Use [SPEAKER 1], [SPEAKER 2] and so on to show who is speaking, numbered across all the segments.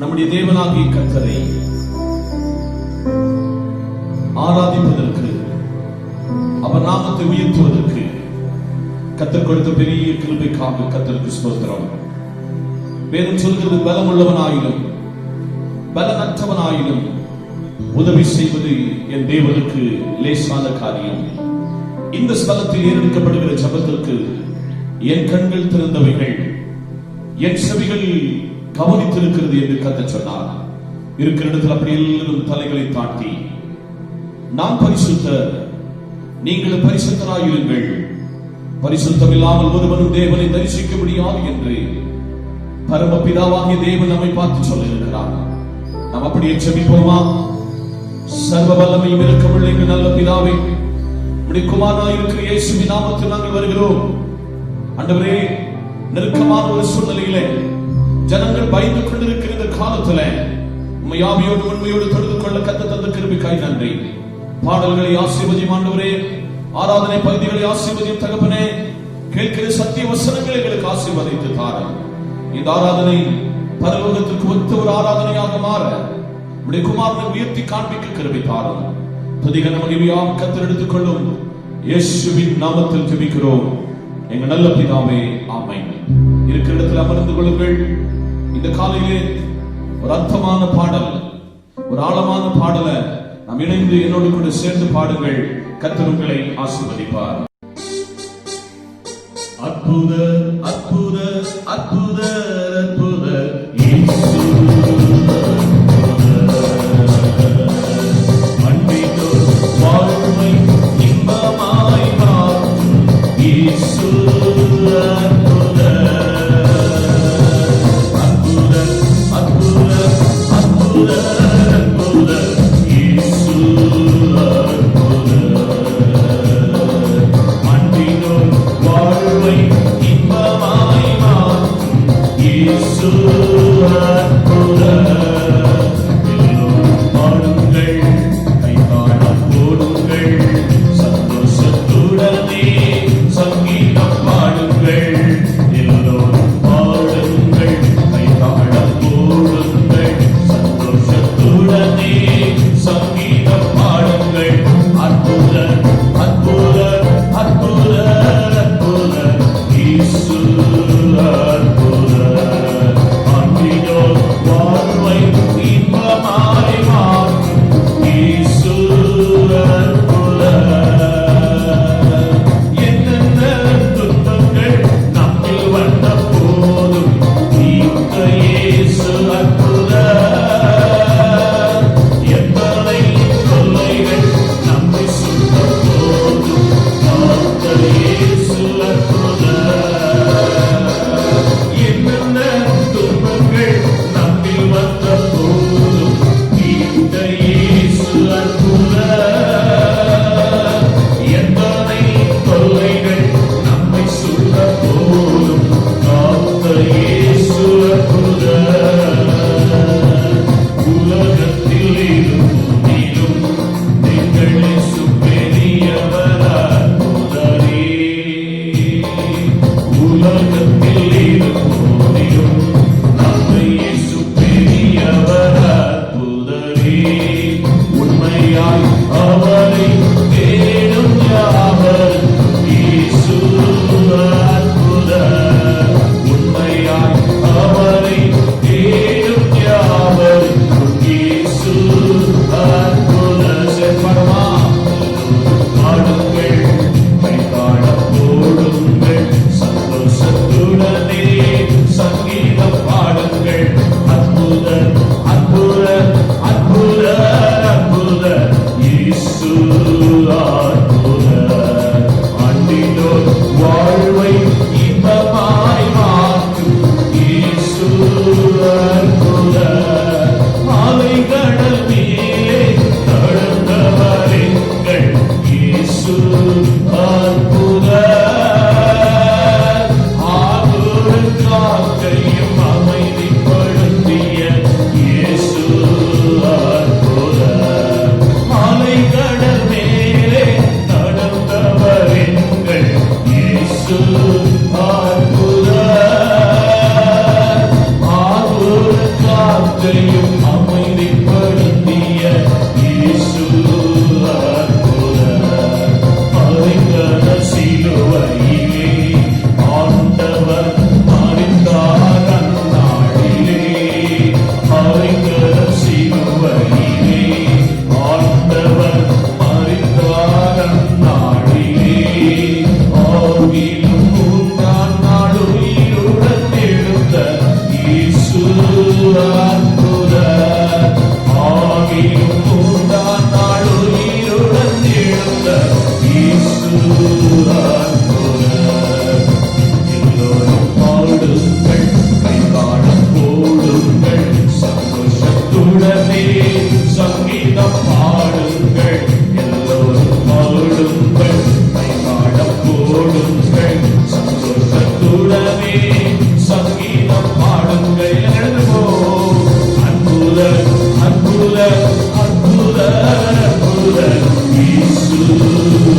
[SPEAKER 1] நம்முடைய தேவனாகிய கர்த்தரை ஆராதிப்பதற்கு, அவர் நாமத்தை உயர்த்துவதற்கு கர்த்தர் கொடுத்த பெரிய கிருபைக்காக கர்த்தருக்கு ஸ்தோத்திரம். வேதம் சொல்கிறது, பலமுள்ளவனாயிலும் பலனற்றவனாயிலும் உதவி செய்வது என் தேவனுக்கு லேசான காரியம். இந்த ஸ்தலத்தில் ஏறெடுக்கப்படுகிற ஜெபத்திற்கு என் கண்கள் திறந்தவைகள், என் செவிகள் கவனித்திருக்கிறது என்று கர்த்தர் சொன்னார். இருக்கிற இடத்தில் அப்படி எல்லாரும் தலைகளை தாட்டி, நான் பரிசுத்தர், நீங்கள் பரிசுத்தராயிருங்கள், பரிசுத்தம் இல்லாமல் ஒருவனும் தேவனை தரிசிக்க முடியாது என்று பரமபிதாவாகிய தேவன் நம்மை பார்த்து சொல்ல இருக்கிறார். நாம் அப்படியே ஜெபிப்போமா? சர்வ வல்லமையும் இரக்கமுள்ள எங்கள் நல்ல பிதாவே, உம்முடைய குமாரனாய் இருக்கிற இயேசுவின் நாமத்தில் நாங்கள் வருகிறோம். ஆண்டவரே, நெருக்கமான ஒரு சூழ்நிலையிலே ஜனங்கள் பயந்து கொண்டிருக்கிற இந்த காலத்துல உம்மை ஆவியோடு உண்மையோடு தொழுது கொள்ள கர்த்தர் தந்த கிருபைக்காய் நன்றி. பாடல்களை ஆசீர்வதியும் ஆண்டவரே, ஆராதனை பகுதிகளை ஆசீர்வதியும் தகப்பனே, கேட்கிற சத்திய வசனங்களை எங்களுக்கு ஆசீர்வதித்து தாரும். இந்த ஆராதனை பரலோகத்திற்கு ஒத்த ஒரு ஆராதனையாக மாற உம்முடைய குமாரனை உயர்த்தி காண்பிக்க கிருபை தாரும். துதிகன மகிமையாம் கர்த்தர் எடுத்துக் கொள்ளும். இயேசுவின் நாமத்தில் ஜெபிக்கிறோம் எங்கள் நல்ல பிதாவே, ஆமென். இருக்கிற இடத்தில் அமர்ந்து கொள்ளுங்கள். இந்த காலையிலே ஒரு அர்த்தமான பாடல், ஒரு ஆழமான பாடலை நாம் இணைந்து என்னோடு கூட சேர்ந்து பாடுங்கள். கர்த்தர் உங்களை ஆசீர்வதிப்பார். அற்புத அற்புத அற்புத அற்புத இயேசு, அன்பினோர் வாழ்வை இன்பமாய் மாற்றும் இயேசு, அற்புத அற்புத அற்புத அற்புத அற்புத இயேசு, அற்புத அன்பினோர் வாழ்வை இன்பமாய் மாற்றும் இயேசு, அற்புத. எல்லோரும் பாடுங்கள், கைதாளம் போடுங்கள், சந்தோஷத்துடனே சங்கீதம் பாடுங்கள். எல்லோரும் பாடுங்கள், கைதாளம் போடுங்கள், சந்தோஷத்துடனே சங்கீதம் பாடுங்கள். அற்புத அற்புத அற்புத அற்புத இயேசு, அற்புத அன்பினோர் வாழ்வை இன்பமாய் மாற்றும் இயேசு, அற்புத. என்னென்ன துன்பங்கள் நம்மில் வந்த போதும் தீர்த்த இயேசு, அற்புத. எத்தனை தொல்லைகள் நம்மை சுட்ட போதும் காத்த இயேசு, அற்புத. என்னென்ன துன்பங்கள் நம்மில் வந்த போதும் தீர்த்த இயேசு, அற்புத. எத்தனை தொல்லைகள் நம்மை சுட்ட போதும் காத்த இயேசு, அற்புத. உலகத்தில் இருந்தும் நீங்கள் இயேசு பெரியவர், அற்புதரே. உலகத்தில் இருந்தும் நாங்கள் இயேசு பெரியவர், அற்புதரே. உண்மையாய் அவரை தேடும் யாவர் இயேசு, அற்புத. உண்மையாய் அவரை தேடும் யாவர் இயேசு, அற்புத. சேர்ப்பாடுமா? பாடுங்கள், கைதாளம் போடுங்கள், சந்தோஷத்துடனே சங்கீதம் பாடுங்கள். அற்புத அற்புத அற்புத அற்புத இயேசு, அற்புத. அன்பினோர் வாழ்வை இன்பமாய் மாற்றும் இயேசு, அற்புத. அலைகடல் மேலே கடந்தவர் எங்கள் இயேசு, அற்புத. ஆதோர் காக்கையும் அமைதிப்படுத்திய இயேசு, அற்புத. அலைகடல் மேலே நடந்தவர் எங்கள் இயேசு, அற்புத. ஆதோர் யாவற்றையும் அமைதிப்படுத்திய இயேசு அற்புதர். அறைகட சிலுவையிலே ஆண்டவர் மரித்தார் அந்நாளிலே. அறைகட சிலுவையிலே ஆண்டவர் மரித்தார் அந்நாளிலே. ஆவிலும் மூன்றாம் நாள் உயிருடன் எழுந்த இயேசு அற்புதர். ஆவிலும் மூன்றாம் நாள் உயிருடன் எழுந்த இயேசு அற்புதர். எல்லோரும் பாடுங்கள், கைகாலம் போடுங்கள், சந்தோஷத்துடனே சங்கீதம் பாடுங்கள். எல்லோரும் பாடுங்கள், கைகாலம் போடுங்கள், சந்தோஷத்துடனே சங்கீதம் பாடுங்கள். எழுதுவோ அற்புதர் அற்புதர் அற்புதர் அற்புதர் இயேசு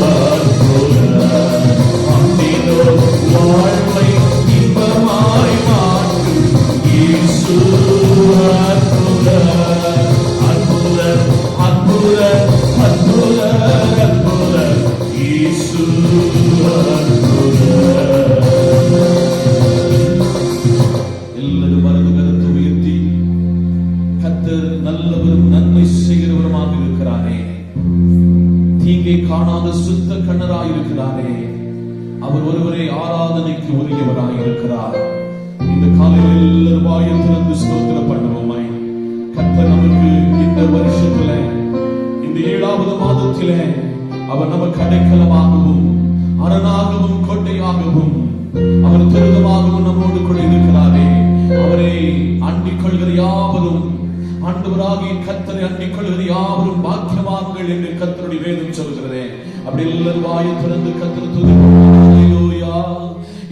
[SPEAKER 1] அற்புதர். அந்தினோ வாழ்வை இன்பமாய் மாற்றும் இயேசு அற்புதர். அற்புதர் அற்புதர் அற்புதர் அற்புதர் இயேசு அற்புதர். எல்லாரும் மனது கருத்து உயர்த்தி கர்த்தர் நல்லவரும் நன்மை செய்கிறவருமாக இருக்கிறாரே. தீங்கை காணாத சுத்த கண்ணராயிருக்கிறாரே. அவர் ஒருவரே ஆராதனைக்கு உரியவராயிருக்கிறார். இந்த காலையில் எல்லாரும் வாயை திறந்து ஸ்தோத்திரம் பண்ணுவோமே. கர்த்தர் நமக்கு இந்த வருஷத்துல இந்த 7வது மாதத்திலே அவர் நமக்கு அடைக்கலமாகவும் அரணாகவும் கோட்டையாகவும் அவர் துருகமாகவும் நம்மோடு கூட இருக்கிறாரே. அவரை அண்டிக் கொள்கிற யாவரும், ஆண்டவராகிய கர்த்தரை அண்டிக் கொள்கிற யாவரும் பாக்கியவான்கள் என்று கர்த்தருடைய வேதம் சொல்கிறதே. அப்படி எல்லாரும் வாயை திறந்து கர்த்தரை துதிப்போம். ஹல்லேலூயா.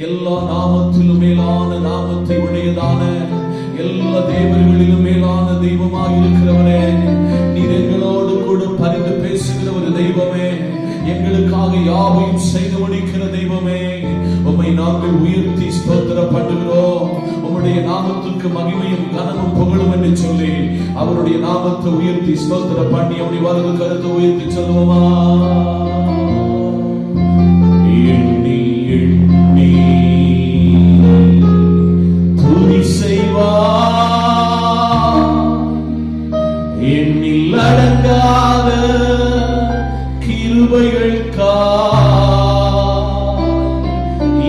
[SPEAKER 1] எல்லா நாமத்திலும் மேலான நாமத்தை உடையதான, எல்லா தேவர்களிலும் மேலான தெய்வமாக இருக்கிறவரே, நீர் எங்களோடு கூட பரிந்து பேசுகிற ஒரு தெய்வமே, எங்களுக்காக யாவையும் செய்து முடிக்கிற தெய்வமே, உம்மை நாங்கள் உயர்த்தி ஸ்தோத்திரம் பண்ணுகிறோம். உம்முடைய நாமத்துக்கு மகிமையும் கனமும் புகழும் என்று சொல்லி அவருடைய நாமத்தை உயர்த்தி ஸ்தோத்திரம் பண்ணி அவருடைய வலது கருத்தை உயர்த்தி சொல்லுவோமா. எண்ணி எண்ணி துதி செய்வார், எண்ணில் அடங்காத கிருபைகள்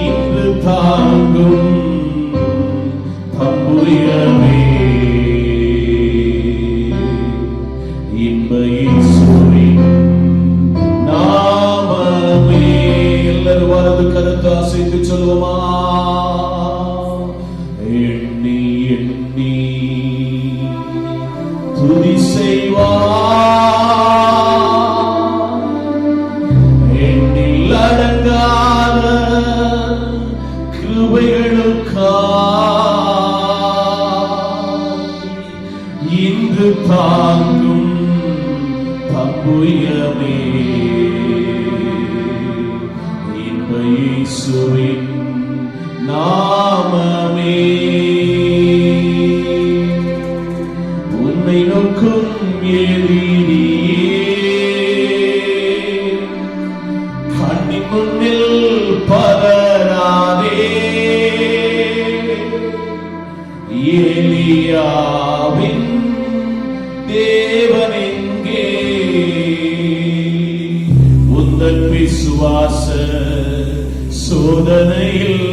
[SPEAKER 1] இன்று தாங்கும் தம்புரியமே. இன்ப இயேசுவின் நாமமே. எல்லாரும் வலது கருத்து அசைத்து சொல்லுவோமா. எண்ணி எண்ணி துதி செய்வார், எண்ணில் அடங்காத கிருபைகளுக்காய் இன்று தாங்கும் தம்புயமே. இன்ப இயேசுவின் நாமமே. உன்னை நோக்கும் எதிரியே கண்ணின் முன்னில் பதறாதே. எலியாவின் தேவனெங்கே, உந்தன் விசுவாச சோதனையில்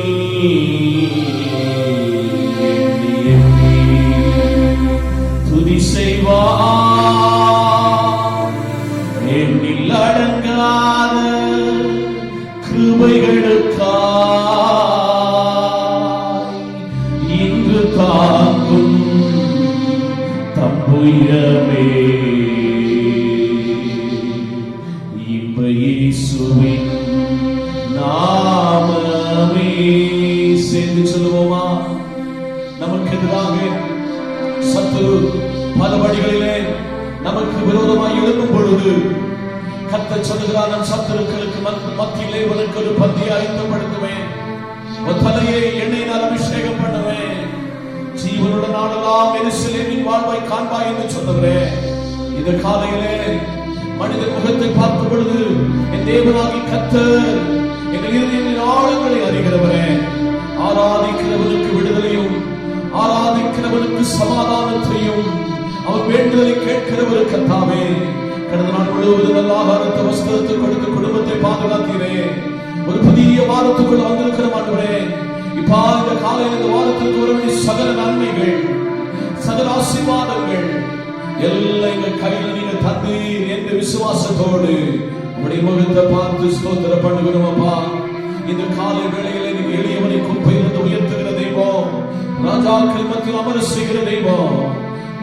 [SPEAKER 1] துதி செய்வார், எண்ணில் அடங்காத கிருபைகளுக்காய் இன்று தாங்கும் தம்புயமே. இன்ப இயேசுவின் நாமமே. சேர்ந்து சொல்லுவோமா. நமக்கு எதிராக சத்துரு பல வழிகளிலே நமக்கு விரோதமாய் எழும்பும் பொழுது கர்த்தர் சொல்லுகிறார், நம் சத்துருக்களுக்கு மத்தியிலே உனக்கு ஒரு பந்தியை ஆயத்தப்படுத்துவேன், உன் தலையை எண்ணெயினால் அபிஷேகம் பண்ணுவேன். ஜீவனுள்ள நாடெல்லாம் எருசலேமின் வாழ்வை காண்பாய் என்று சொன்னவரே, இந்த காலையிலே மனித முகத்தை பார்க்கும் பொழுது என் தேவனாகி கர்த்தர் எங்கள் இருதயத்தின் ஆழங்களை அறிகிறவரே, ஆராதிக்கிறவனுக்கு விடுதலையும் ஆராதிக்கிறவனுக்கு சமாதானத்தையும் அவர் வேண்டுதலை கேட்கிறவர் கர்த்தாவே. கடந்த நாள் முழுவதும் நல்ல ஆகாரத்தை வஸ்திரத்தை கொடுத்து குடும்பத்தை பாதுகாத்தீரே. ஒரு புதிய வாரத்துக்குள்ள வந்திருக்கிற ஆண்டவரே, இப்ப இந்த காலையில் இந்த வாரத்திற்கு வர வேண்டிய சகல நன்மைகள் சகல ஆசீர்வாதங்கள் எல்லாம் எங்கள் கையில் நீங்க தந்தீர் என்ற விசுவாசத்தோடு உங்களுடைய முகத்தை பார்த்து ஸ்தோத்திரம் பண்ணுகிறோம். அப்பா, இந்த காலை வேளையில நீங்க எளியவனை குப்பையிலிருந்து உயர்த்துகிற தெய்வம், ராஜாக்கள் மத்தியில் அமர செய்கிற தெய்வம்,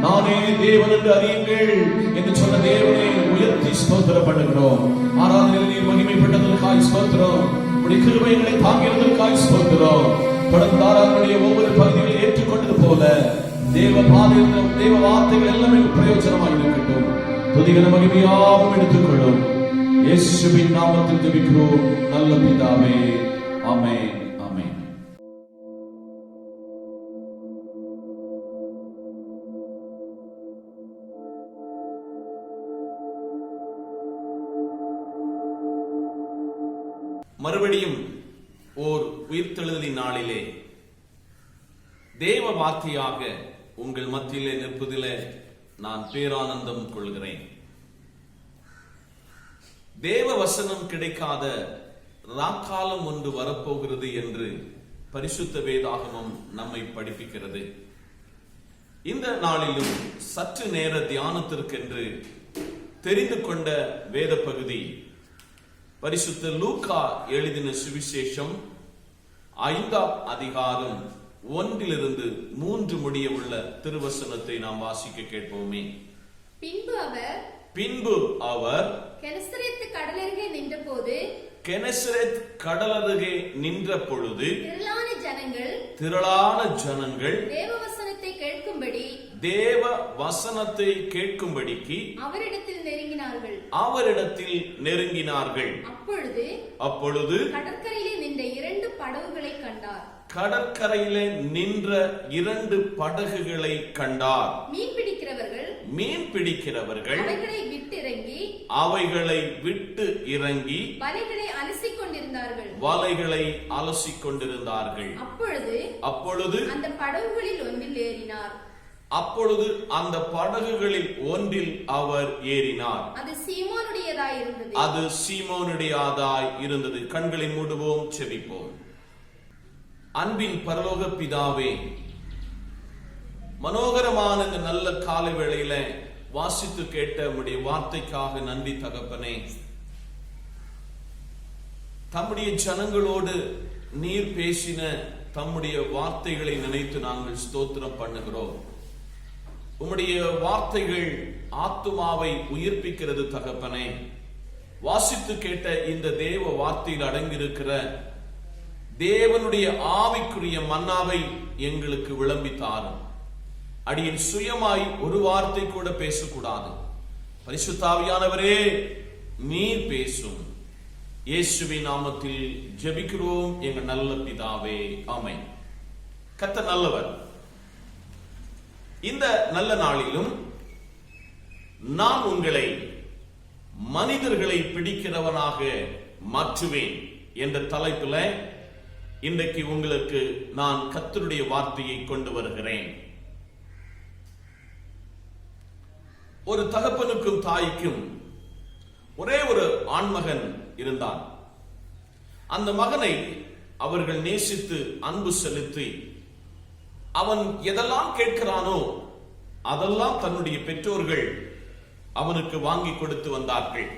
[SPEAKER 1] நானே தேவன் என்று அறியுங்கள் என்று சொன்ன தேவனை உயர்த்தி ஸ்தோத்திரம் பண்ணுகிறோம். ஆராதனையில் நீர் மகிமைப்பட்டதற்காய் ஸ்தோத்திரம், உடைய கிருபைகளை தாங்கியதற்காய் ஸ்தோத்திரம். தொடர்ந்து ஆராதனையுடைய ஒவ்வொரு பகுதிகளை ஏற்றுக்கொண்டது போல தேவ பாதையில் தேவ வார்த்தைகள் எல்லாமே பிரயோஜனமாக இருக்கட்டும். துதிகளை மகிமையாகவும் எடுத்துக்கொள்ளும். இயேசுவின் நாமத்தில் ஜெபிக்கிறோம் நல்ல பிதாவே, ஆமென்.
[SPEAKER 2] மறுபடியும் ஓர் உயிர்த்தெழுதலின் நாளிலே தேவ வார்த்தையாக உங்கள் மத்தியிலே நிற்பதிலே நான் பேரானந்தம் கொள்கிறேன். தேவ வசனம் கிடைக்காத ராக்காலம் ஒன்று வரப்போகிறது என்று பரிசுத்த வேதாகமம் நம்மை படிப்பிக்கிறது. இந்த நாளிலும் சற்று நேர தியானத்திற்கென்று தெரிந்து கொண்ட வேத பகுதி பரிசுத்த லூக்கா எழுதின சுவிசேஷம் 5ஆம் அதிகாரம் 1-3 முடிய உள்ள திருவசனத்தை நாம் வாசிக்க கேட்போமே. பின்பு அவர்
[SPEAKER 3] கெனசரேத் கடலருகே நின்றபோது
[SPEAKER 2] நின்ற பொழுது
[SPEAKER 3] திரளான ஜனங்கள்
[SPEAKER 2] தேவ வசனத்தை கேட்கும்படிக்கு அவரிடத்தில் நெருங்கினார்கள். அப்பொழுது
[SPEAKER 3] கடற்கரையிலே நின்ற 2 படகுகளை கண்டார்.
[SPEAKER 2] கடற்கரையிலே நின்ற 2 படகுகளை கண்டார். மீன் பிடிக்கிறவர்கள் அவைகளை விட்டு இறங்கி வலைகளை அலசிக் கொண்டிருந்தார்கள். அப்பொழுது அந்த படகுகளில் ஒன்றில் அவர் ஏறினார். அது சீமோனுடையதாய் இருந்தது. கண்களை மூடுவோம், செபிப்போம். அன்பின் பரலோக பிதாவே, மனோகரமான இந்த நல்ல காலை வேளையில வாசித்து கேட்ட உம்முடைய வார்த்தைக்காக நன்றி தகப்பனே. தம்முடைய ஜனங்களோடு நீர் பேசின தம்முடைய வார்த்தைகளை நினைத்து நாங்கள் ஸ்தோத்திரம் பண்ணுகிறோம். உம்முடைய வார்த்தைகள் ஆத்துமாவை உயிர்ப்பிக்கிறது தகப்பனே. வாசித்து கேட்ட இந்த தேவ வார்த்தையில் அடங்கியிருக்கிற தேவனுடைய ஆவிக்குரிய மன்னாவை எங்களுக்கு விளம்பித்தாரும். அடியின் சுயமாய் ஒரு வார்த்தை கூட பேசக்கூடாது. பரிசுத்த ஆவியானவரே, நீர் பேசும். இயேசுவின் நாமத்தில் ஜெபிக்கிறோம் எங்கள் நல்ல பிதாவே, ஆமென். கர்த்தர் நல்லவர். இந்த நல்ல நாளிலும் நான் உங்களை மனிதர்களை பிடிக்கிறவனாக மாற்றுவேன் என்ற தலைப்பில் இன்றைக்கு உங்களுக்கு நான் கர்த்தருடைய வார்த்தையை கொண்டு வருகிறேன். ஒரு தகப்பனுக்கும் தாய்க்கும் ஒரே ஒரு ஆண்மகன் இருந்தான். அந்த மகனை அவர்கள் நேசித்து அன்பு செலுத்தி அவன் எதெல்லாம் கேட்கிறானோ அதெல்லாம் தன்னுடைய பெற்றோர்கள் அவனுக்கு வாங்கி கொடுத்து வந்தார்கள்.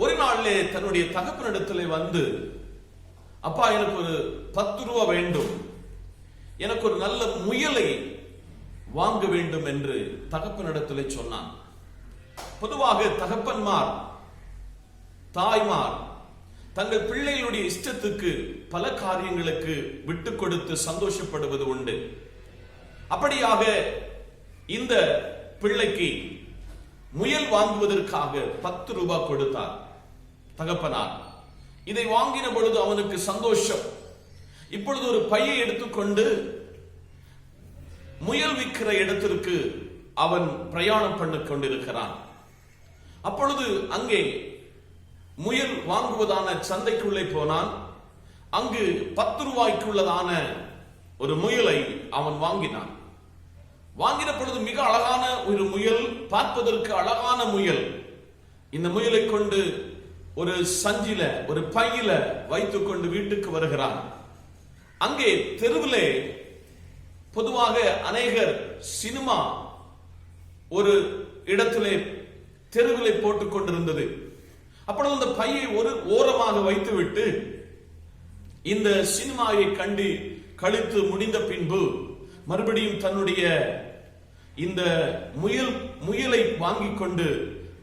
[SPEAKER 2] ஒரு நாளிலே தன்னுடைய தகப்பனிடத்திலே வந்து, அப்பா, எனக்கு ஒரு 10 ரூபா வேண்டும், எனக்கு ஒரு நல்ல முயலை வாங்க வேண்டும் என்று தகப்பனிடத்திலே சொன்னான். பொதுவாக தகப்பன்மார் தாய்மார் தங்கள் பிள்ளைகளுடைய இஷ்டத்துக்கு பல காரியங்களுக்கு விட்டு கொடுத்து சந்தோஷப்படுவது உண்டு. அப்படியாக இந்த பிள்ளைக்கு முயல் வாங்குவதற்காக 10 ரூபாய் கொடுத்தார் தகப்பனார். இதை வாங்கின பொழுது அவனுக்கு சந்தோஷம். இப்பொழுது ஒரு பையை எடுத்துக்கொண்டு முயல் விற்கிற இடத்திற்கு அவன் பிரயாணம் பண்ணி கொண்டிருக்கிறான். அப்பொழுது அங்கே முயல் வாங்குவதான சந்தைக்குள்ளே போனான். அங்கு 10 ரூபாய்க்குள்ளதான ஒரு முயலை அவன் வாங்கினான். வாங்கின பொழுது மிக அழகான ஒரு முயல், பார்ப்பதற்கு அழகான முயல். இந்த முயலை கொண்டு ஒரு சஞ்சில, ஒரு பையில வைத்துக் கொண்டு வீட்டுக்கு வருகிறான். அங்கே தெருவிலே பொதுவாக அநேகர் சினிமா ஒரு இடத்திலே தெருவிலே போட்டுக் கொண்டிருந்தது. அப்பொழுது அந்த பையை ஒரு ஓரமாக வைத்துவிட்டு இந்த சினிமாவை கண்டு கழித்து முடிந்த பின்பு மறுபடியும் தன்னுடைய இந்த முயலை வாங்கிக் கொண்டு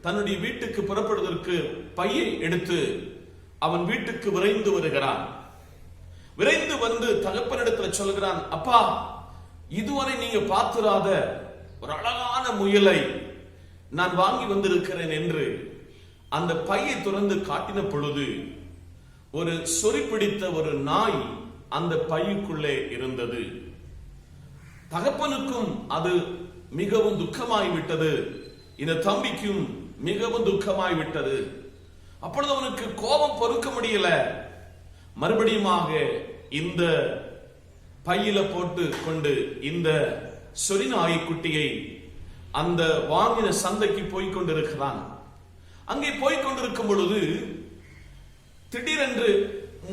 [SPEAKER 2] தன்னுடைய வீட்டுக்கு புறப்படுவதற்கு பையை எடுத்து அவன் வீட்டுக்கு விரைந்து வருகிறான். விரைந்து வந்து தகப்பனிடத்தில் சொல்கிறான், அப்பா, இதுவரை நீங்க பார்த்திராத ஒரு அழகான முயலை நான் வாங்கி வந்திருக்கிறேன் என்று அந்த பையை திறந்து காட்டின பொழுது ஒரு சொறி பிடித்த ஒரு நாய் அந்த பையுக்குள்ளே இருந்தது. தகப்பனுக்கும் அது மிகவும் துக்கமாய்விட்டது. இந்த தம்பிக்கும் மிகவும் துக்கமாய்விட்டது. அப்பொழுது அவனுக்கு கோபம் பொறுக்க முடியல. மறுபடியுமாக இந்த பையில போட்டு கொண்டு இந்த சொறி நாய்க்குட்டியை அந்த வாங்கின சந்தைக்கு போய்கொண்டிருக்கிறான். அங்கே போய்கொண்டிருக்கும் பொழுது திடீரென்று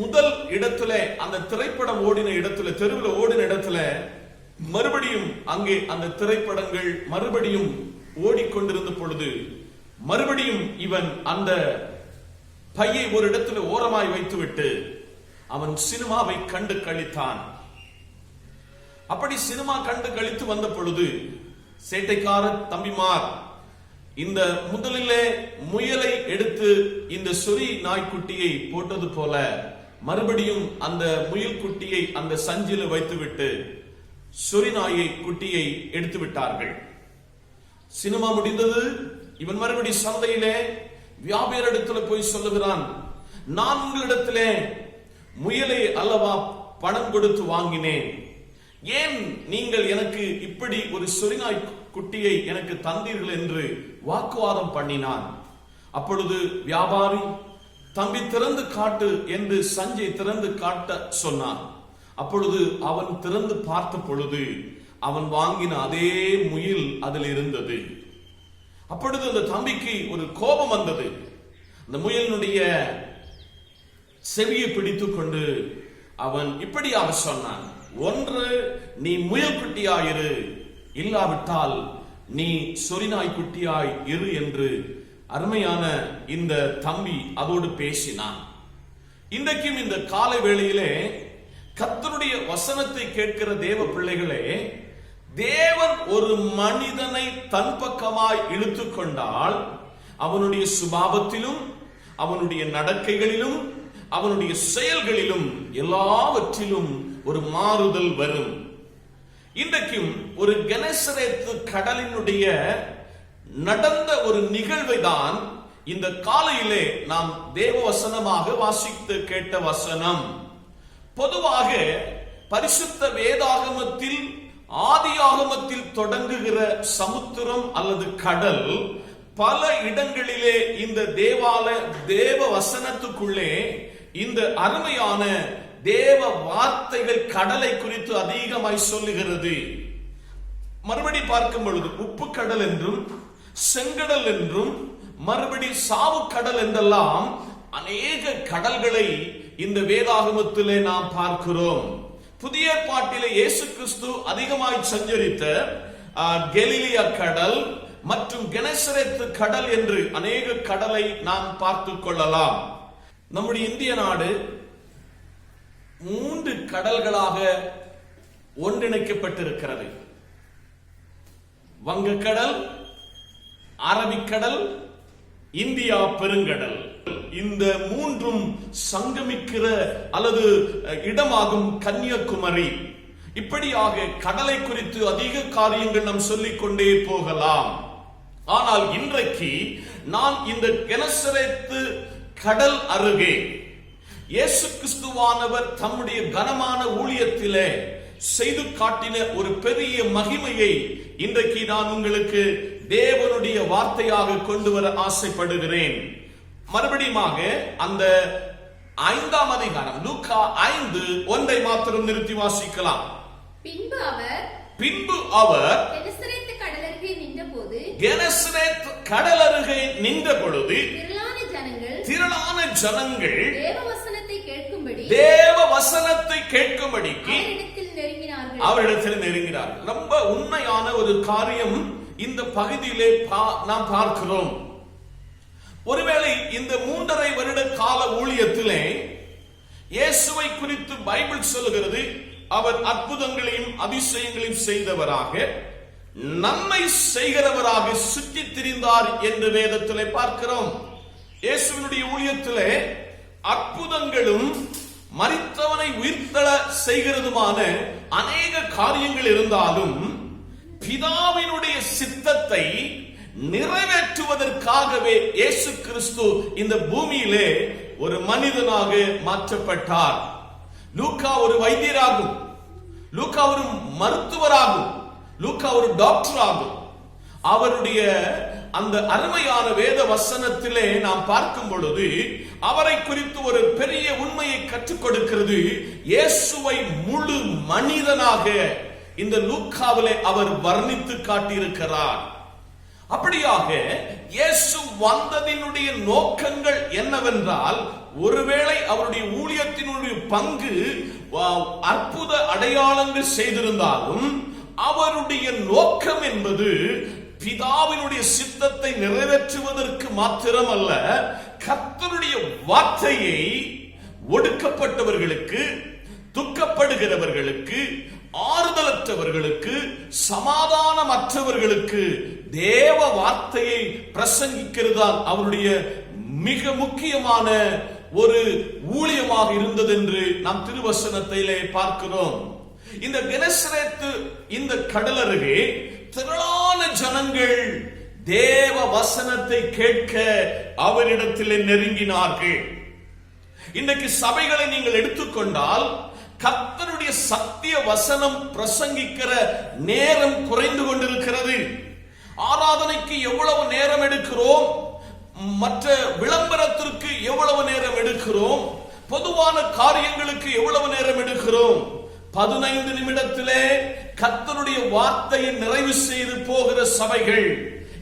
[SPEAKER 2] முதல் இடத்துல, அந்த திரைப்படம் ஓடின இடத்துல, தெருவில் ஓடின இடத்துல மறுபடியும் அங்கே அந்த திரைப்படங்கள் மறுபடியும் ஓடிக்கொண்டிருந்த பொழுது மறுபடியும் இவன் அந்த பையை ஒரு இடத்துல ஓரமாய் வைத்துவிட்டு அவன் சினிமாவை கண்டு கழித்தான். அப்படி சினிமா கண்டு கழித்து வந்த பொழுது சேட்டைக்கார தம்பிமார் இந்த முதலிலே முயலை எடுத்து இந்த சொறி நாய்க்குட்டியை போட்டது போல மறுபடியும் அந்த முயல் குட்டியை அந்த சஞ்சில வைத்துவிட்டு சொறி நாயை குட்டியை எடுத்து விட்டார்கள். சினிமா முடிந்தது. இவன் மறுபடி சந்தையிலே வியாபாரிடத்துல போய் சொல்லுகிறான், நான் உங்களிடத்திலே முயலை அல்லவா பணம் கொடுத்து வாங்கினேன், ஏன் நீங்கள் எனக்கு இப்படி ஒரு சொறிநாய் குட்டியை எனக்கு தந்தீர்கள் என்று வாக்குவாதம் பண்ணினான். அப்பொழுது வியாபாரி, தம்பி திறந்து காட்டு என்று சஞ்சை திறந்து காட்ட சொன்னான். அப்பொழுது அவன் திறந்து பார்த்த பொழுது அவன் வாங்கின அதே முயல் அதில் இருந்தது. அப்பொழுது அந்த தம்பிக்கு ஒரு கோபம் வந்தது. அந்த முயலினுடைய செவியை பிடித்துக் கொண்டு அவன் இப்படியாக சொன்னான், ஒன்று நீ முயல் குட்டியாயிரு, இல்லாவிட்டால் நீ சொறிநாய் குட்டியாய் இரு என்று அருமையான இந்த தம்பி அதோடு பேசினான். இன்றைக்கும் இந்த காலை வேளையிலே கர்த்தருடைய வசனத்தை கேட்கிற தேவ பிள்ளைகளே, தேவன் ஒரு மனிதனை தன் பக்கமாய் இழுத்துக் கொண்டால் அவனுடைய சுபாவத்திலும் அவனுடைய நடக்கைகளிலும் அவனுடைய செயல்களிலும் எல்லாவற்றிலும் ஒரு மாறுதல் வரும். இன்றைக்கும் ஒரு கெனசரேத்து கடலினுடைய நடந்த ஒரு நிகழ்வை தான் இந்த காலையிலே நாம் தேவ வசனமாக வாசித்து கேட்ட வசனம். பொதுவாக பரிசுத்த வேதாகமத்தில் ஆதியாகமத்தில் தொடங்குகிற சமுத்திரம் அல்லது கடல் பல இடங்களிலே இந்த தேவ வசனத்துக்குள்ளே இந்த அருமையான தேவ வார்த்தைகள் கடலை குறித்து அதிகமாய் சொல்லுகிறது. மறுபடி பார்க்கும் பொழுது உப்பு கடல் என்றும் செங்கடல் என்றும் மறுபடி சாவு கடல் என்றெல்லாம் அநேக கடல்களை இந்த வேதாகமத்திலே நாம் பார்க்கிறோம். புதிய ஏற்பாட்டிலே இயேசு கிறிஸ்து அதிகமாய் சஞ்சரித்த கலிலியா கடல் மற்றும் கெனசரேத்து கடல் என்று அநேக கடலை நாம் பார்த்துக் கொள்ளலாம். நம்முடைய இந்திய நாடு 3 கடல்களாக ஒன்றிணைக்கப்பட்டிருக்கிறது. வங்கக்கடல், அரபிக்கடல், இந்தியா பெருங்கடல். இந்த 3ம் சங்கமிக்கிற அல்லது இடமாகும் கன்னியாகுமரி. இப்படியாக கடலை குறித்து அதிக காரியங்கள் நாம் சொல்லிக் கொண்டே போகலாம். ஆனால் இன்றைக்கு நான் இந்த கெனசரேத்து கடல் அருகே இயேசு கிறிஸ்துவானவர் தம்முடைய கனமான ஊழியத்திலே செய்து காட்டின ஒரு பெரிய மகிமையை இன்றைக்கு நான் உங்களுக்கு தேவனுடைய வார்த்தையாக கொண்டு வர ஆசைப்படுகிறேன். மறுபடியுமாக அந்த 5ஆம் அதிகாரம் லூக்கா 5:1 மாத்திரம் நிறுத்தி வாசிக்கலாம்.
[SPEAKER 3] பின்பு அவர்
[SPEAKER 2] கெனசரேத்
[SPEAKER 3] கடல் அருகே நின்ற
[SPEAKER 2] பொழுது திரளான ஜனங்கள் தேவ வசனத்தை கேட்கும்படிக்கு அவரிடத்தில் நெருங்கினார்கள். ரொம்ப உண்மையான ஒரு காரியம் இந்த பகுதியிலே நாம் பார்க்கிறோம். ஒருவேளை இந்த 3.5 வருட கால ஊழியத்திலே இயேசுவை குறித்து பைபிள் சொல்லுகிறது, அவர் அற்புதங்களையும் அதிசயங்களையும் செய்தவராக, நன்மை செய்கிறவராக சுற்றி திரிந்தார் என்று வேதத்திலே பார்க்கிறோம். இயேசுவினுடைய ஊழியத்திலே அற்புதங்களும் மரித்தவனை உயிர்த்தெழ செய்கிறதுமான அநேக காரியங்கள் இருந்தாலும் பிதாவினுடைய சித்தத்தை நிறைவேற்றுவதற்காகவே இயேசு கிறிஸ்து இந்த பூமியிலே ஒரு மனிதனாக மாற்றப்பட்டார். லூக்கா ஒரு வைத்தியராகும், லூக்கா ஒரு மருத்துவராகும், லூக்கா ஒரு டாக்டர் ஆகும். அவருடைய அந்த அருமையான வேத வசனத்திலே நாம் பார்க்கும் பொழுது அவரை குறித்து ஒரு பெரிய உண்மையை கற்றுக் கொடுக்கிறது. இயேசுவை முழு மனிதனாக இந்த லூக்காவிலே அவர் வர்ணித்து காட்டியிருக்கிறார். அப்படியாக இயேசு வந்ததினுடைய நோக்கங்கள் என்னவென்றால், ஒருவேளை அவருடைய ஊழியத்தினுடைய பங்கு அற்புத அடையாளங்கள் செய்திருந்தாலும் அவருடைய நோக்கம் என்பது பிதாவினுடைய சித்தத்தை நிறைவேற்றுவதற்கு மாத்திரமல்ல, கர்த்தருடைய வார்த்தையை ஒடுக்கப்பட்டவர்களுக்கு, துக்கப்படுகிறவர்களுக்கு, ஆறுதலற்றவர்களுக்கு, சமாதானமற்றவர்களுக்கு தேவ வார்த்தையை பிரசங்கிக்கிறதால் அவருடைய மிக முக்கியமான ஒரு ஊழியமாக இருந்தது என்று நாம் திருவசனத்திலே பார்க்கிறோம். இந்த கெனசரேத் இந்த கடல் அருகே திரளான ஜனங்கள் தேவ வசனத்தை கேட்க அவரிடத்திலே நெருங்கினார்கள். இன்றைக்கு சபைகளை நீங்கள் எடுத்துக்கொண்டால் கர்த்தருடைய சத்திய வசனம் பிரசங்கிக்கிற நேரம் குறைந்து கொண்டிருக்கிறது. ஆராதனைக்கு எவ்வளவு நேரம் எடுக்கிறோம், மற்ற விளம்பரத்திற்கு எவ்வளவு நேரம் எடுக்கிறோம், பொதுவான காரியங்களுக்கு எவ்வளவு நேரம் எடுக்கிறோம். 15 நிமிடத்திலே கர்த்தருடைய வார்த்தையை நிறைவு செய்து போகிற சபைகள்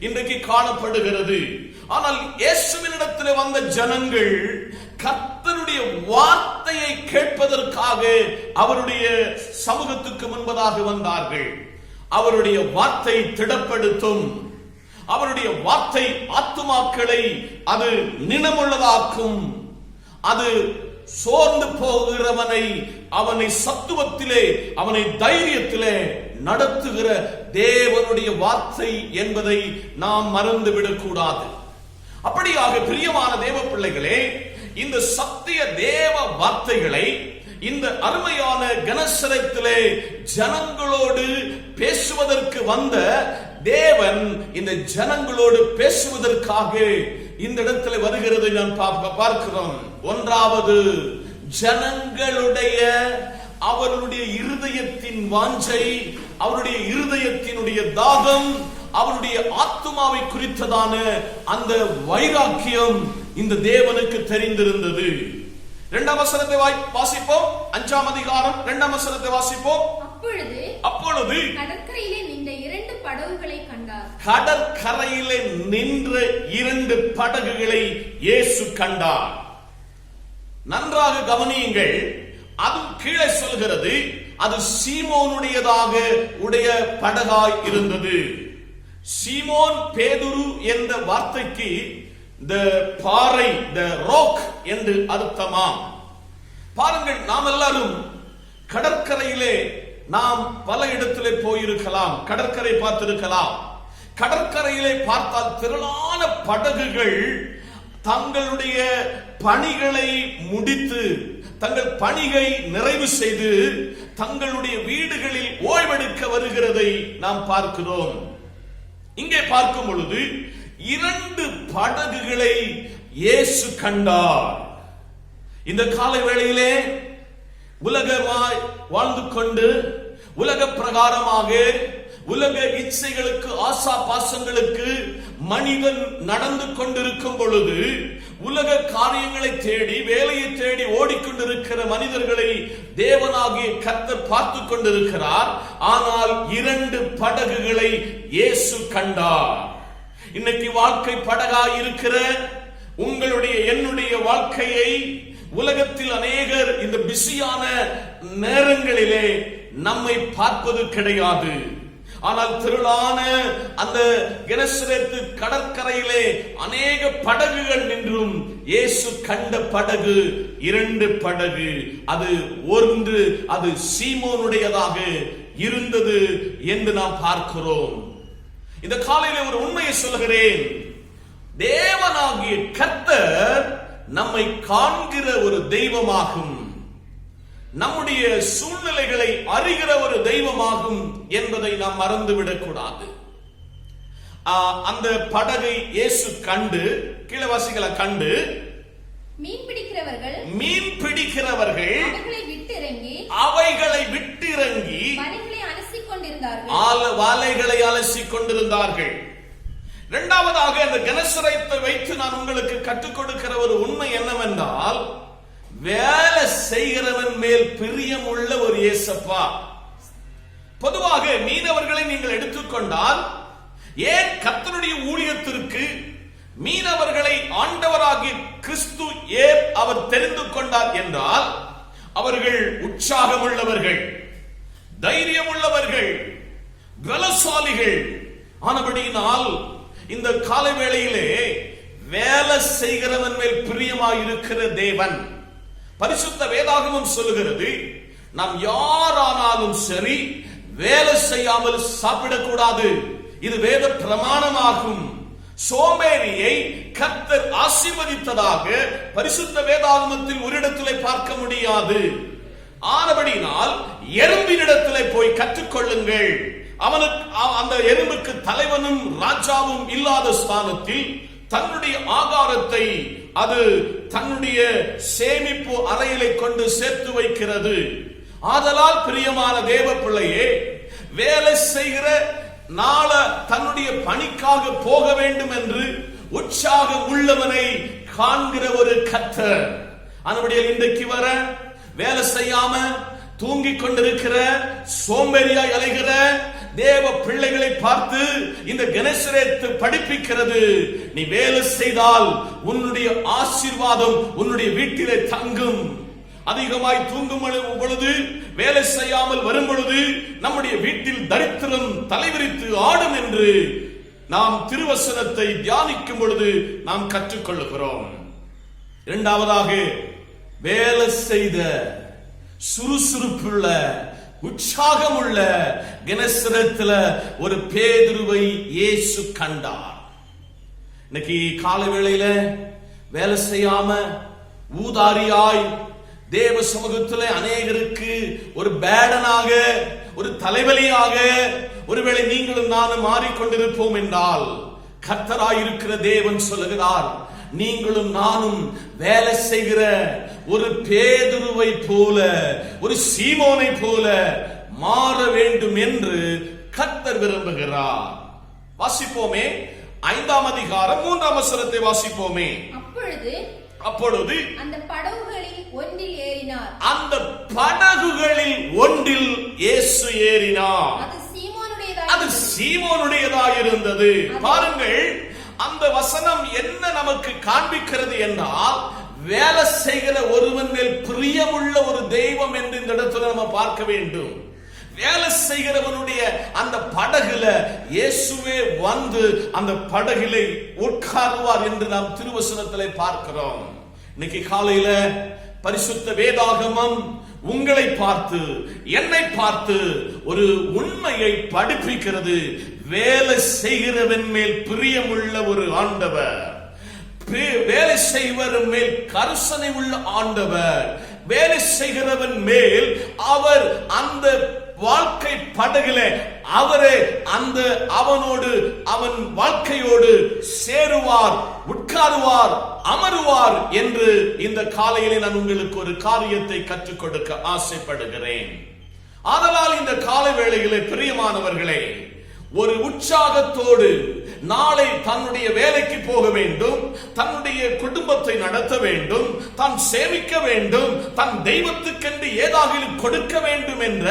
[SPEAKER 2] இன்றைக்கு காணப்படுகிறது. ஆனால் இயேசுவினிடத்திலே வந்த ஜனங்கள் கர்த்தருடைய வார்த்தையை கேட்பதற்காக அவருடைய சமூகத்துக்கு முன்பதாக வந்தார்கள். அவருடைய வார்த்தை திடப்படுத்தும், அவருடைய வார்த்தை ஆத்துமாக்களை அது நினமுள்ளதாக்கும், அது சோர்ந்து போகிறவனை அவனை சத்துவத்திலே, அவனை தைரியத்திலே நடத்துகிற தேவனுடைய வார்த்தை என்பதை நாம் மறந்துவிடக் கூடாது. அப்படியாக பிரியமான தேவ பிள்ளைகளே, இந்த சத்திய தேவ வார்த்தைகளை இந்த அருமையான கெனசரேத்திலே ஜனங்களோடு பேசுவதற்கு வந்த தேவன் இந்த ஜனங்களோடு பேசுவதற்காக இந்த இடத்துல வருகிறது நாம் பார்க்கிறோம். ஒன்றாவது, ஜனங்களுடைய அவருடைய இருதயத்தின் வாஞ்சை, அவருடைய இருதயத்தினுடைய தாகம், அவருடைய ஆத்துமாவை குறித்ததான அந்த வைராக்கியம் இந்த தேவனுக்கு தெரிந்திருந்தது. 2ஆம் வசனத்தை வாசிப்போம். 5ஆம் அதிகாரம் 2ஆம் வசனத்தை வாசிப்போம். அப்பொழுது
[SPEAKER 3] கடற்கரையிலே நின்ற 2 படகுகளை கண்டார்.
[SPEAKER 2] கடற்கரையிலே நின்ற 2 படகுகளை இயேசு கண்டார். நன்றாக கவனியுங்கள். அது கீழே சொல்கிறது, அது சீமோனுடையதாக உடைய படகாய் இருந்தது. சீமோன் பேதுரு என்ற வார்த்தைக்கு the பாறை, the rock என்று அர்த்தமாம். பாருங்கள், நாம் எல்லாரும் கடற்கரையிலே நாம் பல இடத்திலே போயிருக்கலாம், கடற்கரை பார்த்திருக்கலாம். கடற்கரையிலே பார்த்தால் திரளான படகுகள் தங்களுடைய பணிகளை முடித்து, தங்கள் பணியை நிறைவு செய்து தங்களுடைய வீடுகளில் ஓய்வெடுக்க வருகிறதை நாம் பார்க்கிறோம். இங்கே பார்க்கும் பொழுது 2 படகுகளை இயேசு கண்டார். இந்த காலை வேளையிலே உலகமாய் வாழ்ந்து கொண்டு உலக பிரகாரமாக உலக இச்சைகளுக்கு ஆசா பாசங்களுக்கு மனிதன் நடந்து கொண்டிருக்கும் பொழுது உலக காரியங்களை தேடி வேலையை தேடி ஓடிக்கொண்டிருக்கிற மனிதர்களை தேவனாகிய கர்த்தர் பார்த்து கொண்டிருக்கிறார். ஆனால் 2 படகுகளை இயேசு கண்டார். இன்னைக்கு வாழ்க்கை படகாய் இருக்கிற உங்களுடைய என்னுடைய வாழ்க்கையை உலகத்தில் அநேகர் இந்த பிஸியான நேரங்களிலே நம்மை பார்ப்பது கிடையாது. ஆனால் திரளான அந்த கெனசரேத்து கடற்கரையிலே அநேக படகுகள் நின்றும் இயேசு கண்ட படகு 2 படகு. அது ஒன்று அது சீமோனுடையதாக இருந்தது என்று நாம் பார்க்கிறோம். இந்த காலையில ஒரு உண்மையை சொல்கிறேன். தேவனாகிய கர்த்தர் நம்மை காண்கிற ஒரு தெய்வமாகும், நம்முடைய சூழ்நிலைகளை அறிகிற ஒரு தெய்வமாகும் என்பதை நாம் மறந்துவிடக் கூடாது. அந்த படகை இயேசு கண்டு கீழவாசிகளை கண்டு
[SPEAKER 3] மீன் பிடிக்கிறவர்கள்
[SPEAKER 2] அவைகளை விட்டிறங்கி வலைகளை அலசிக் கொண்டிருந்தார்கள். இரண்டாவதாக அந்த கெனசரேத்தை வைத்து நான் உங்களுக்கு கற்றுக் கொடுக்கிற ஒரு உண்மை என்னவென்றால், வேலை செய்கிறவன் மேல் பிரியம் உள்ள ஒரு இயேசப்பா. பொதுவாக மீனவர்களை நீங்கள் எடுத்துக்கொண்டால், ஏன் கர்த்தருடைய ஊழியத்திற்கு மீனவர்களை ஆண்டவராகிய கிறிஸ்து ஏன் அவர் தெரிந்து கொண்டார் என்றால், அவர்கள் உற்சாகம் உள்ளவர்கள், தைரியம் உள்ளவர்கள், பலசாலிகள். ஆனபடியினால் இந்த காலை வேளையிலே வேலை செய்கிறவன் மேல் பிரியமாயிருக்கிற தேவன், பரிசுத்த வேதாகமம் சொல்லுகிறது, நாம் யாரானாலும் சரி வேலை செய்யாமல் சாப்பிடக்கூடாது. இது வேத பிரமாணமாகும். சோம்பேறியை கர்த்தர் ஆசீர்வதித்ததாக பரிசுத்த வேதாகமத்தில் ஒரு இடத்திலே பார்க்க முடியாது. ஆனபடினால் எறும்பினிடத்திலே போய் கற்றுக்கொள்ளுங்கள். அவனுக்கு அந்த எறும்புக்கு தலைவனும் ராஜாவும் இல்லாத ஸ்தானத்தில் தன்னுடைய ஆகாரத்தை அது தன்னுடைய சேமிப்பு அறையிலே கொண்டு சேர்த்து வைக்கிறது. ஆதலால் பிரியமான தேவ பிள்ளையே, வேலை செய்கிற நாள தன்னுடைய பணிக்காக போக வேண்டும் என்று உற்சாகம் உள்ளவனை காண்கிற ஒரு கர்த்தர். அதுபடியால் இன்றைக்கு வர வேலை செய்யாம தூங்கிக் கொண்டிருக்கிற சோம்பேறியாய் அலைகிற தேவ பிள்ளைகளை பார்த்து இந்த கெனசரேத்து படிப்பிக்கிறது. நீ வேலை செய்தால் உன்னுடைய ஆசீர்வாதம் உன்னுடைய வீட்டிலே தங்கும். அதிகமாய் தூங்கும் பொழுது, வேலை செய்யாமல் வரும் பொழுது நம்முடைய வீட்டில் தரித்திரம் தலைவிரித்து ஆடும் என்று நாம் திருவசனத்தை தியானிக்கும் பொழுது நாம் கற்றுக்கொள்ளுகிறோம். இரண்டாவதாக, வேலை செய்த சுறுசுறுப்புள்ள உற்சாகமுள்ள கெனசரேத்துல ஒரு பேதுருவை இயேசு கண்டார். இன்னைக்கு காலை வேளையில வேலை செய்யாம ஊதாரியாய் தேவ சமூகத்திலே அநேகருக்கு ஒரு பேடனாக, ஒரு தலைவலியாக ஒருவேளை நீங்களும் நானும் மாறிக்கொண்டிருப்போம் என்றால், கர்த்தராயிருக்கிற தேவன் சொல்லுகிறார், நீங்களும் நானும் வேலை செய்கிற ஒரு பேதுருவை போல, ஒரு சீமோனை போல மாற வேண்டும் என்று கர்த்தர் விரும்புகிறார். வாசிப்போமே, 5ஆம் அதிகாரம் 3ஆம் வசனத்தை வாசிப்போமே. அப்பொழுது அந்த படகுகளில் ஒன்றில் இயேசு ஏறினார். அது சீமோனுடையதாக இருந்தது. பாருங்கள், அந்த வசனம் என்ன நமக்கு காண்பிக்கிறது என்றால், வேலை செய்கிற ஒருவன் மேல் பிரியமுள்ள ஒரு தெய்வம் என்று இந்த இடத்துல நம்ம பார்க்க வேண்டும். வேலை செய்கிறவனுடைய அந்த படகுல இயேசுவே வந்து அந்த படகிலே உட்காருவார் என்று நாம் திருவசனத்திலே பார்க்கிறோம். இன்னைக்கு காலையில பரிசுத்த வேதாகமம் உங்களை பார்த்து என்னை பார்த்து ஒரு உண்மையை படிப்பிக்கிறது. வேலை செய்கிறவன் மேல் பிரியமுள்ள ஒரு ஆண்டவர், வேலை செய்வதன் மேல் கருசனை உள்ள ஆண்டவர், வேலை செய்கிறவன் மேல் அவர் அந்த வாழ்க்கை படகிலே அவரே அந்த அவனோடு அவன் வாழ்க்கையோடு சேருவார், உட்காருவார், அமருவார் என்று இந்த காலையிலே நான் உங்களுக்கு ஒரு காரியத்தை கற்றுக் கொடுக்க ஆசைப்படுகிறேன். ஆதலால் இந்த காலை வேளையிலே பிரியமானவர்களே, ஒரு உற்சாகத்தோடு நாளை தன்னுடைய வேலைக்கு போக வேண்டும், தன்னுடைய குடும்பத்தை நடத்த வேண்டும், தான் சேமிக்க வேண்டும், தன் தெய்வத்துக்கென்று ஏதாகிலும் கொடுக்க வேண்டும் என்ற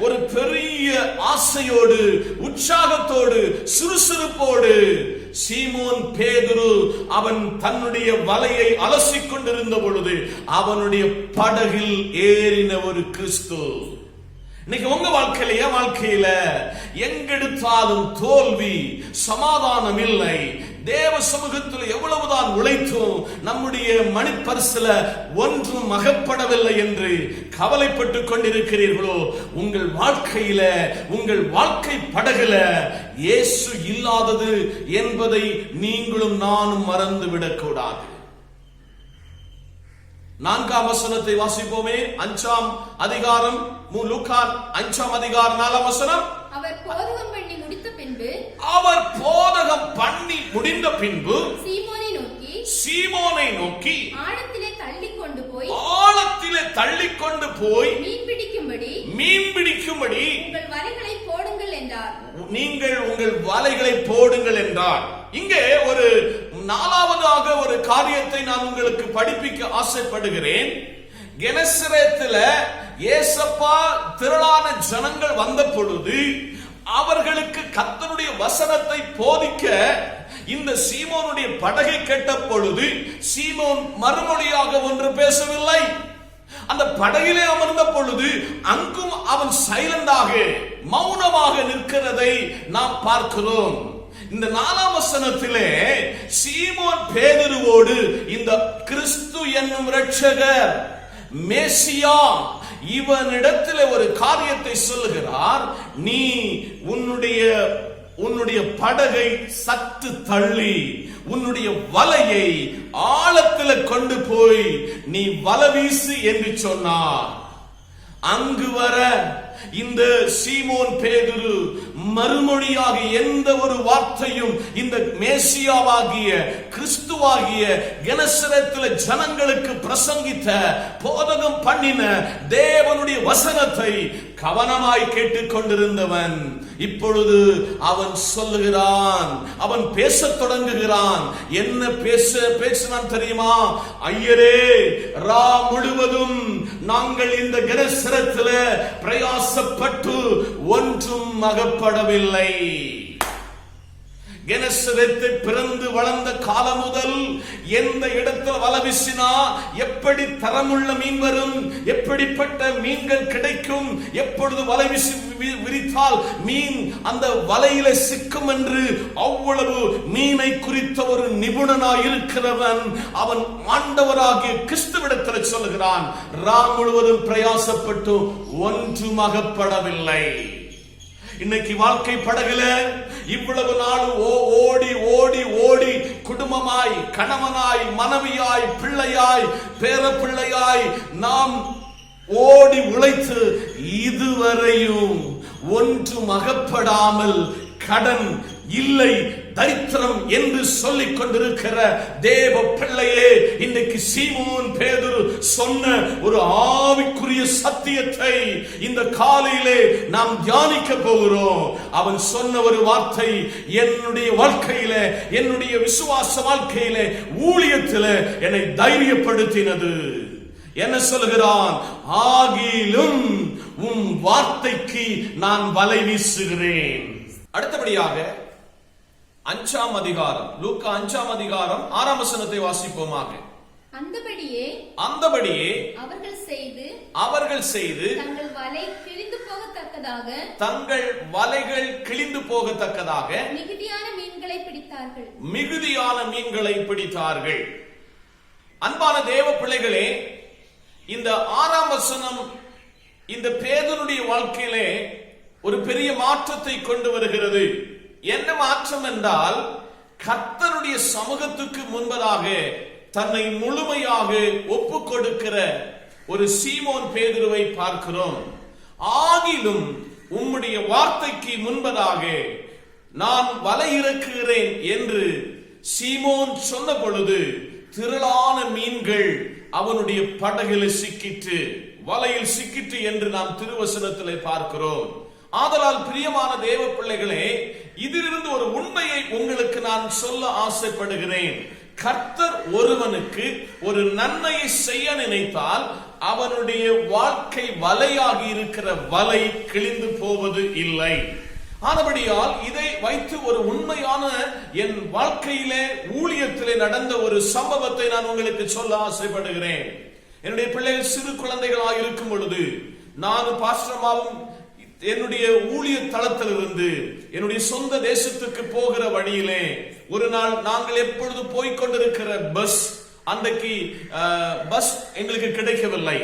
[SPEAKER 2] ஒரு பெரிய ஆசையோடு, உற்சாகத்தோடு, சுறுசுறுப்போடு சீமோன் பேதுரு அவன் தன்னுடைய வலையை அலசிக் கொண்டிருந்த பொழுது அவனுடைய படகில் ஏறின ஒரு கிறிஸ்து. இன்னைக்கு உங்க வாழ்க்கையில எங்கெடுத்தாலும் தோல்வி, சமாதானம் இல்லை. தேவ சமூகத்தில் எவ்வளவுதான் உழைத்தும் நம்முடைய மணிப்பரிசுல ஒன்றும் அகப்படவில்லை என்று கவலைப்பட்டு கொண்டிருக்கிறீர்களோ, உங்கள் வாழ்க்கையில, உங்கள் வாழ்க்கை படகுல இயேசு இல்லாதது என்பதை நீங்களும் நானும் மறந்துவிடக் கூடாது. 4ஆம் வசனத்தை வாசிப்போமே. 5ஆம் அதிகாரம், லூக்கா 5ஆம் அதிகாரம் 4ஆம் வசனம்.
[SPEAKER 3] அவர் போதகம் பண்ணி முடித்த பின்பு
[SPEAKER 2] சீமோனை நோக்கி
[SPEAKER 3] ஆழத்திலே
[SPEAKER 2] தள்ளிக்கொண்டு போய் மீன் பிடிக்கும்படி
[SPEAKER 3] உங்கள் வலைகளை போடுங்கள் என்றார்.
[SPEAKER 2] நீங்கள் உங்கள் வலைகளை போடுங்கள் என்றார். இங்கே ஒரு 4வதாக ஒரு காரியத்தை நான் உங்களுக்கு படிப்பிக்க ஆசைப்படுகிறேன். கெனசரேத்துல ஏசப்பா திரளான ஜனங்கள் வந்த பொழுது அவர்களுக்கு கர்த்தருடைய வசனத்தை போதிக்க இந்த சீமோனுடைய படகை கேட்ட பொழுது சீமோன் மறுமொழியாக ஒன்று பேசவில்லை. அந்த படகிலே அமர்ந்த பொழுது அங்கும் அவன் சைலண்டாக, மௌனமாக நிற்கிறதை நாம் பார்க்கிறோம். இந்த 4ஆம் வசனத்திலே சீமோன் பேதுருவோடு இந்த கிறிஸ்து என்னும் இரட்சகர் மேசியா இவனிடத்தில் ஒரு காரியத்தை சொல்லுகிறார். நீ உன்னுடைய படகை சற்று தள்ளி உன்னுடைய வலையை ஆழத்தில் கொண்டு போய் நீ வலை வீசு என்று சொன்னார். அங்கு வர இந்த சீமோன் பேதுரு மறுமொழியாக எந்த ஒரு வார்த்தையும் இந்த மேசியாவாகிய கிறிஸ்துவாகிய கெனசரேத்தில் ஜனங்களுக்கு பிரசங்கித்த, போதகம் பண்ணின தேவனுடைய வசனத்தை கவனமாய் கேட்டுக் கொண்டிருந்தவன் இப்பொழுது அவன் சொல்லுகிறான், அவன் பேசத் தொடங்குகிறான். என்ன பேசினான் தெரியுமா? ஐயரே, ரா முழுவதும் நாங்கள் இந்த கெனசரேத்தில் பிரயாசப்பட்டு ஒன்றும் அகப்படவில்லை. கெனசரேத்தை பிறந்து வளர்ந்த காலம் முதல் எந்த இடத்துல வலை வீசினா எப்படி தரமுள்ள மீன் வரும், எப்படிப்பட்ட மீன்கள் கிடைக்கும், எப்பொழுது வலை வீசி விரித்தால் மீன் அந்த வலையில சிக்கும் என்று அவ்வளவு மீனை குறித்த ஒரு நிபுணனாய் இருக்கிறவன் அவன் ஆண்டவராகிய கிறிஸ்துவிடத்தில் சொல்லுகிறான், ரா முழுவதும் பிரயாசப்பட்டு ஒன்றும் அகப்படவில்லை. இன்னைக்கு வாழ்க்கை படகுல இவ்வளவு நாள் ஓடி ஓடி ஓடி குடும்பமாய், கணவனாய், மனைவியாய், பிள்ளையாய், பேர பிள்ளையாய் நாம் ஓடி உழைத்து இதுவரையும் ஒன்றும் அகப்படாமல் கடன் இல்லை, தரித்திரம் என்று சொல்லிக் கொண்டிருக்கிற தேவ பிள்ளையே, இன்றைக்கு சீமோன் பேதுரு சொன்ன ஒரு ஆவிக்குரிய சத்தியத்தை இந்த காலையிலே நாம் தியானிக்க போகிறோம். அவன் சொன்ன ஒரு வார்த்தை என்னுடைய வாழ்க்கையில, என்னுடைய விசுவாச வாழ்க்கையில, ஊழியத்தில என்னை தைரியப்படுத்தினது. என்ன சொல்லுகிறான்? ஆகிலும் உன் வார்த்தைக்கு நான் வலை வீசுகிறேன். அடுத்தபடியாக 5ஆம் அதிகாரம், லூக்கா 5ஆம் அதிகாரம் 6ஆம் வசனத்தை வாசிப்போமாக.
[SPEAKER 3] அந்தபடியே
[SPEAKER 2] அவர்கள் செய்து
[SPEAKER 3] தங்கள்
[SPEAKER 2] வலைகள் கிழிந்து போகத்தக்கதாக மிகுதியான மீன்களை பிடித்தார்கள். அன்பான தேவ பிள்ளைகளே, இந்த 6ஆம் வசனம் இந்த பேதுருடைய வாழ்க்கையிலே ஒரு பெரிய மாற்றத்தை கொண்டு வருகிறது. என்ன மாற்றம் என்றால், கர்த்தருடைய சமூகத்துக்கு முன்பதாக தன்னை முழுமையாக ஒப்பு கொடுக்கிற ஒரு சீமோன் பேதுருவை பார்க்கிறோம். ஆகிலும் உம்முடைய வார்த்தைக்கு முன்பதாக நான் வலை இறக்குகிறேன் என்று சீமோன் சொன்ன பொழுது திரளான மீன்கள் அவனுடைய படகில் சிக்கிட்டு வலையில் சிக்கிட்டு என்று நாம் திருவசனத்திலே பார்க்கிறோம். ஆதலால் பிரியமான தேவ பிள்ளைகளே, இதிலிருந்து ஒரு உண்மையை உங்களுக்கு நான் சொல்ல ஆசைப்படுகிறேன். கர்த்தர் ஒருவனுக்கு ஒரு நன்மையை செய்ய நினைத்தால் அவனுடைய வாழ்க்கை வலையாகி இருக்கிற வலை கிழிந்து போவது இல்லை. ஆனபடியால் இதை வைத்து ஒரு உண்மையான என் வாழ்க்கையிலே ஊழியத்திலே நடந்த ஒரு சம்பவத்தை நான் உங்களுக்கு சொல்ல ஆசைப்படுகிறேன். என்னுடைய பிள்ளைகள் சிறு குழந்தைகளாக இருக்கும் பொழுது நானும் பாஸ்டர்மாவும் என்னுடைய ஊழிய தளத்திலிருந்து என்னுடைய சொந்த தேசத்துக்கு போகிற வழியிலே ஒரு நாள் நாங்கள் எப்பொழுது போய்கொண்டிருக்கிற பஸ், அன்றைக்கு பஸ் எங்களுக்கு கிடைக்கவில்லை.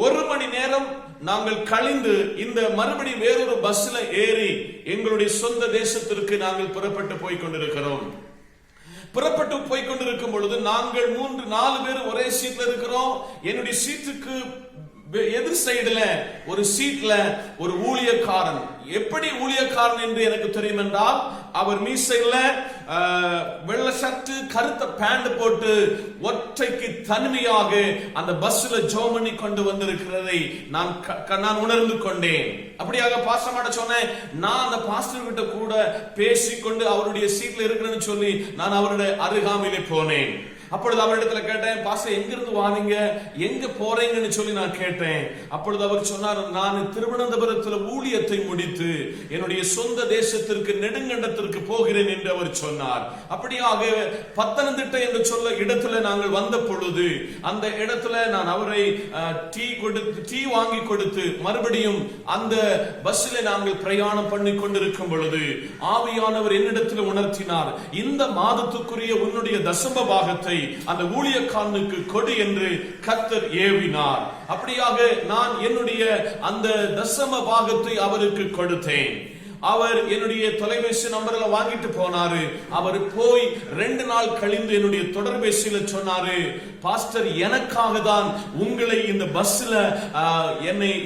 [SPEAKER 2] 1 மணி நேரம் நாங்கள் கழிந்து இந்த மறுபடியும் வேறொரு பஸ்ல ஏறி எங்களுடைய சொந்த தேசத்திற்கு நாங்கள் புறப்பட்டு போய்கொண்டிருக்கிறோம். புறப்பட்டு போய்கொண்டிருக்கும் பொழுது நாங்கள் 3-4 பேர் ஒரே சீட்ல இருக்கிறோம். என்னுடைய சீட்டுக்கு எதிர் சைடுல ஒரு சீட்ல ஒரு ஊழியக்காரன். எப்படி ஊழியக்காரன் என்று எனக்கு தெரியும் என்றால், அவர் மீசையில வெள்ளை ஷர்ட் கருத்த பேண்ட் போட்டு ஒற்றைக்கு தனிமையாக அந்த பஸ்ல ஜோமனி கொண்டு வந்திருக்கிறதை நான் உணர்ந்து கொண்டேன். அப்படியாக பாஸ்டர் சொன்னேன். நான் அந்த பாஸ்டர் கிட்ட கூட பேசிக்கொண்டு அவருடைய சீட்ல இருக்கிறேன்னு சொல்லி நான் அவருடைய அருகாமையிலே போனேன். அப்பொழுது அவரிடத்துல கேட்டேன், பாஸ்டர் எங்க இருந்து வாரீங்க, எங்க போறீங்கன்னு சொல்லி நான் கேட்டேன். அப்பொழுது அவர் சொன்னார், நான் திருவனந்தபுரத்தில் ஊழியத்தை முடித்து என்னுடைய சொந்த தேசத்திற்கு நெடுங்கண்டத்திற்கு போகிறேன் என்று அவர் சொன்னார். அப்படியாக பத்தனந்திட்டை என்று சொல்ல இடத்துல நாங்கள் வந்த பொழுது அந்த இடத்துல நான் அவரை டீ வாங்கி கொடுத்து மறுபடியும் அந்த பஸ்ஸில் நாங்கள் பிரயாணம் பண்ணி கொண்டிருக்கும் பொழுது ஆவியானவர் என்னிடத்தில் உணர்த்தினார், இந்த மாதத்துக்குரிய உன்னுடைய தசம பாகத்தை அந்த ஊழியக்காரனுக்கு கொடு என்று கர்த்தர் ஏவினார். அப்படியாக நான் என்னுடைய அந்த தசம பாகத்தை அவருக்கு கொடுத்தேன். அவர் என்னுடைய தொலைபேசி நம்பர்ல வாங்கிட்டு போனாரு. அவர் போய் 2 நாள் கழிந்து என்னுடைய தொடர்பேசியில சொன்னாரு, பாஸ்டர் எனக்காக தான் உங்களை இந்த பஸ்ல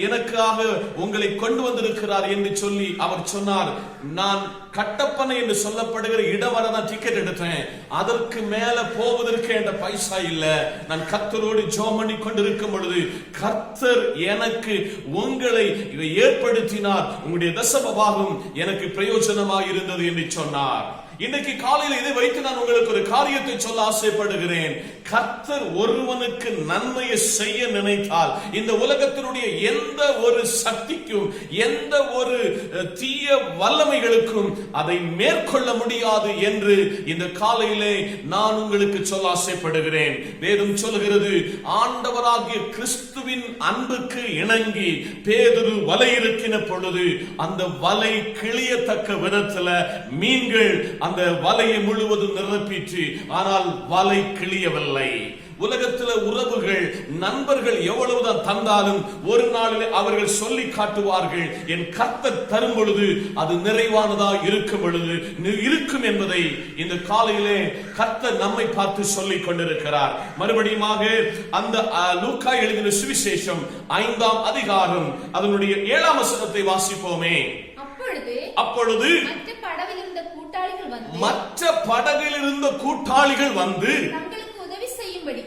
[SPEAKER 2] எனக்காக உங்களை கொண்டு வந்திருக்கிறார் என்று சொல்லி அவர் சொன்னார். நான் கட்டப்பனை என்று சொல்லப்படுகிற இடம் வர நான் டிக்கெட் எடுத்தேன். அதற்கு மேல போவதற்கு என்ற பைசா இல்ல. நான் கர்த்தரோடு ஜெபம் பண்ணி கொண்டிருக்கும் பொழுது கர்த்தர் எனக்கு உங்களை ஏற்படுத்தினார். உங்களுடைய தசம பாகம் எனக்கு பிரயோஜனமாக இருந்தது என்று சொன்னார். இன்றைக்கு காலையில் இதை வைத்து நான் உங்களுக்கு ஒரு காரியத்தை சொல்ல ஆசைப்படுகிறேன். கர்த்தர் ஒருவனுக்கு நன்மையை செய்ய நினைத்தால் இந்த உலகத்தினுடைய எந்த ஒரு சக்திக்கும் எந்த ஒரு தீய வல்லமைகளுக்கும் அதை மேற்கொள்ள முடியாது என்று இந்த காலையிலே நான் உங்களுக்கு சொல்ல ஆசைப்படுகிறேன். வேதம் சொல்கிறது, ஆண்டவராகிய கிறிஸ்துவின் அன்புக்கு இணங்கி பேதுரு வலை இருக்கின பொழுது அந்த வலை கிளியத்தக்க விதத்துல மீன்கள் அந்த வலையை முழுவதும் நிரப்பிற்று. ஆனால் வலை கிளியவில்லை. உலகத்தில் உறவுகள் நண்பர்கள் எவ்வளவுதான் தந்தாலும் ஒரு நாளில் அவர்கள் சொல்லி காட்டுவார்கள், என் கர்த்தர் தரும் பொழுது அது நிறைவானதா இருக்கும் என்பதை இந்த காலையிலே கர்த்தர் நம்மை பார்த்து சொல்லிக் கொண்டிருக்கிறார். மறுபடியும் அந்த லூக்கா எழுதின சுவிசேஷம் 5ஆம் அதிகாரம் அதனுடைய 7ஆம் வசனத்தை வாசிப்போமே. அப்பொழுது மற்ற படகில் இருந்த கூட்டாளிகள் வந்து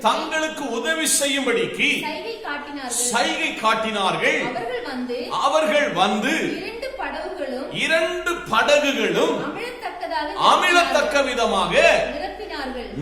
[SPEAKER 2] தங்களுக்கு உதவி செய்யும்படிக்கு சைகை காட்டினார்கள். அவர்கள் வந்து 2 படகுகளும் அமிழத்தக்க விதமாக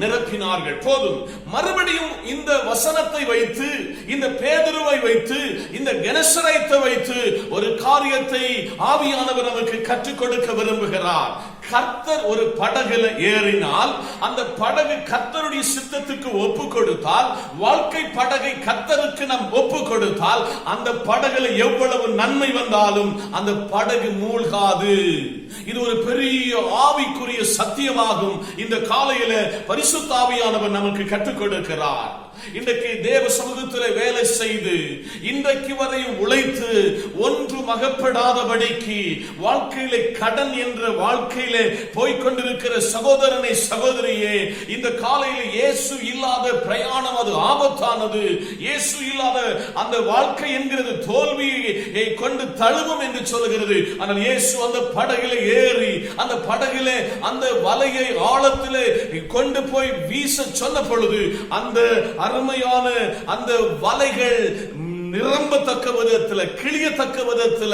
[SPEAKER 2] நிரப்பினார்கள். போதும். மறுபடியும் இந்த வசனத்தை வைத்து, இந்த பேதுருவை வைத்து, இந்த கெனசரேத்தை வைத்து ஒரு காரியத்தை ஆவியானவர் நமக்கு கற்றுக் கொடுக்க விரும்புகிறார். கர்த்தர் ஒரு படகுல ஏறினால் அந்த படகு கர்த்தருடைய சித்தத்துக்கு ஒப்பு கொடுத்தால், வாழ்க்கை படகை கர்த்தருக்கு நாம் ஒப்பு கொடுத்தால் அந்த படகுல எவ்வளவு நன்மை வந்தாலும் அந்த படகு மூழ்காது. இது ஒரு பெரிய ஆவிக்குரிய சத்தியமாகும். இந்த காலையில பரிசுத்த ஆவியானவர் நமக்கு கற்றுக் கொடுக்கிறார். இன்றைக்கு தேவ சமூகத்திலே வேலை செய்து இன்றைக்கு வரையும் உழைத்து ஒன்றும் அகப்படாதபடிக்கு வாழ்க்கையிலே கடன் என்ற வாழ்க்கையிலே போய்கொண்டிருக்கிற சகோதரனை சகோதரியே, இந்த காலையில் இயேசு இல்லாத பிரயாணம் அது ஆபத்தானது. இயேசு இல்லாத அந்த வாழ்க்கை என்கிறது தோல்வியை கொண்டு தழுவும் என்று சொல்கிறது. ஆனால் இயேசு அந்த படகிலே ஏறி அந்த படகிலே அந்த வலையை ஆழத்திலே கொண்டு போய் வீச சொன்ன பொழுது அந்த அருமையான அந்த வலைகள் நிரம்பத்தக்க விதத்துல, கிளியத்தக்க விதத்துல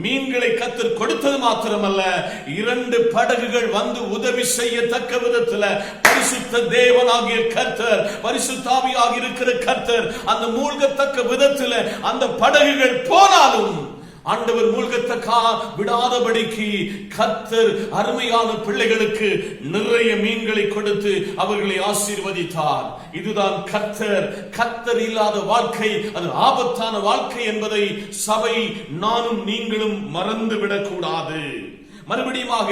[SPEAKER 2] மீன்களை கர்த்தர் கொடுத்தது மாத்திரமல்ல, 2 படகுகள் வந்து உதவி செய்யத்தக்க விதத்துல பரிசுத்த தேவனாகிய கர்த்தர், பரிசுத்த ஆவியாக இருக்கிற கர்த்தர் அந்த மூழ்கத்தக்க விதத்துல அந்த படகுகள் போனாலும் ஆண்டவர் மூழ்கத்தக்க விடாதபடிக்கு கர்த்தர் அருமையான பிள்ளைகளுக்கு நிறைய மீன்களை கொடுத்து அவர்களை ஆசீர்வதித்தார். இதுதான் கர்த்தர் இல்லாத வாழ்க்கை அது ஆபத்தான வாழ்க்கை என்பதை சபை நானும் நீங்களும் மறந்துவிடக் கூடாது. மறுபடியுமாக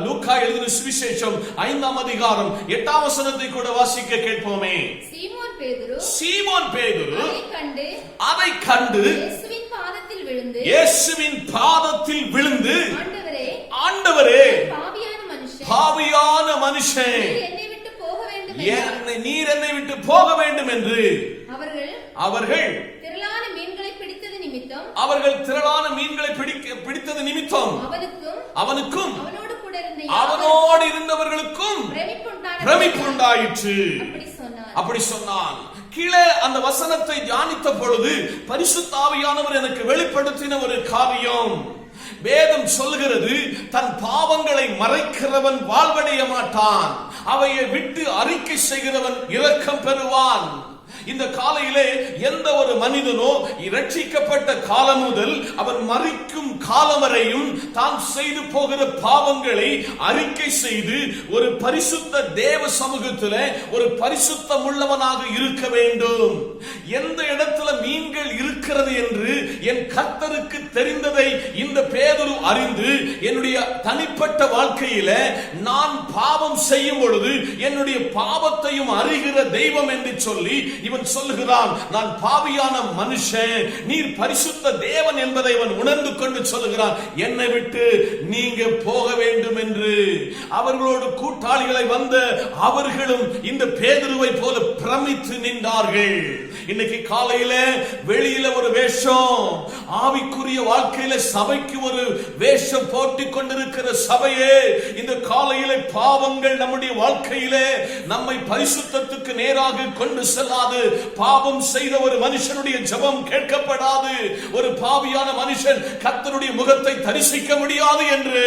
[SPEAKER 2] லூக்கா எழுதின சுவிசேஷம் 5ஆம் அதிகாரம் 8ஆம் வசனத்தை கூட வாசிக்க கேட்போமே. சீமோன் பேதுரு அதைக் கண்டு இயேசுவின் பாதத்தில் விழுந்து ஆண்டவரே, பாவியான மனுஷன், நீர் என்னை விட்டு போக வேண்டும் என்று அவர்கள் திரளான மீன்களை பிடித்தது நிமித்தம் அவனுக்கும் அவனோடு இருந்தவர்களுக்கும் பிரமிப்பு உண்டாயிற்று. அப்படி சொன்னான். கீழே அந்த வசனத்தை தியானித்த பொழுது பரிசுத்த ஆவியானவர் எனக்கு வெளிப்படுத்தின ஒரு காரியம், வேதம் சொல்லுகிறது, தன் பாவங்களை மறைக்கிறவன் வாழ்வடைய மாட்டான், அவையை விட்டு அறிக்கை செய்கிறவன் இரக்கம் பெறுவான். இந்த காலையிலே எந்த ஒரு மனிதனோ இரட்சிக்கப்பட்ட காலம் முதல் அவன் மரிக்கும் காலம் வரையும் தான் செய்து போகிற பாவங்களை அறிக்கை செய்து ஒரு பரிசுத்த தேவ சமூகத்தில் ஒரு பரிசுத்தம் உள்ளவனாக இருக்க வேண்டும். எந்த இடத்துல மீன்கள் இருக்கிறது என்று என் கர்த்தருக்கு தெரிந்ததை இந்த பேதுரு அறிந்து என்னுடைய தனிப்பட்ட வாழ்க்கையில நான் பாவம் செய்யும் பொழுது என்னுடைய பாவத்தையும் அறிகிற தெய்வம் என்று சொல்லி இவன் சொல்லுகிறான், நான் பாவியான மனுஷன், நீர் பரிசுத்த தேவன் என்பதை அவன் உணர்ந்து கொண்டு சொல்லுகிறான், என்னை விட்டு நீங்க போக வேண்டும் என்று. அவர்களோடு கூட்டாளிகளை வந்த அவர்களும் இந்த பேதுருவை போல பிரமித்து நின்றார்கள். இன்னைக்கு காலையில வெளியில ஒரு வேஷம், ஆவிக்குரிய வாழ்க்கையில சபைக்கு ஒரு வேஷம் போட்டுக் கொண்டிருக்கிற சபையே, இந்த காலையில பாவங்கள் நம்முடைய வாழ்க்கையிலே நம்மை பரிசுத்தத்துக்கு நேராக கொண்டு செல்லாது. பாவம் செய்த ஒரு மனுஷனுடைய ஜெபம் கேட்கப்படாது. ஒரு பாவியான மனுஷன் கர்த்தருடைய முகத்தை தரிசிக்க முடியாது என்று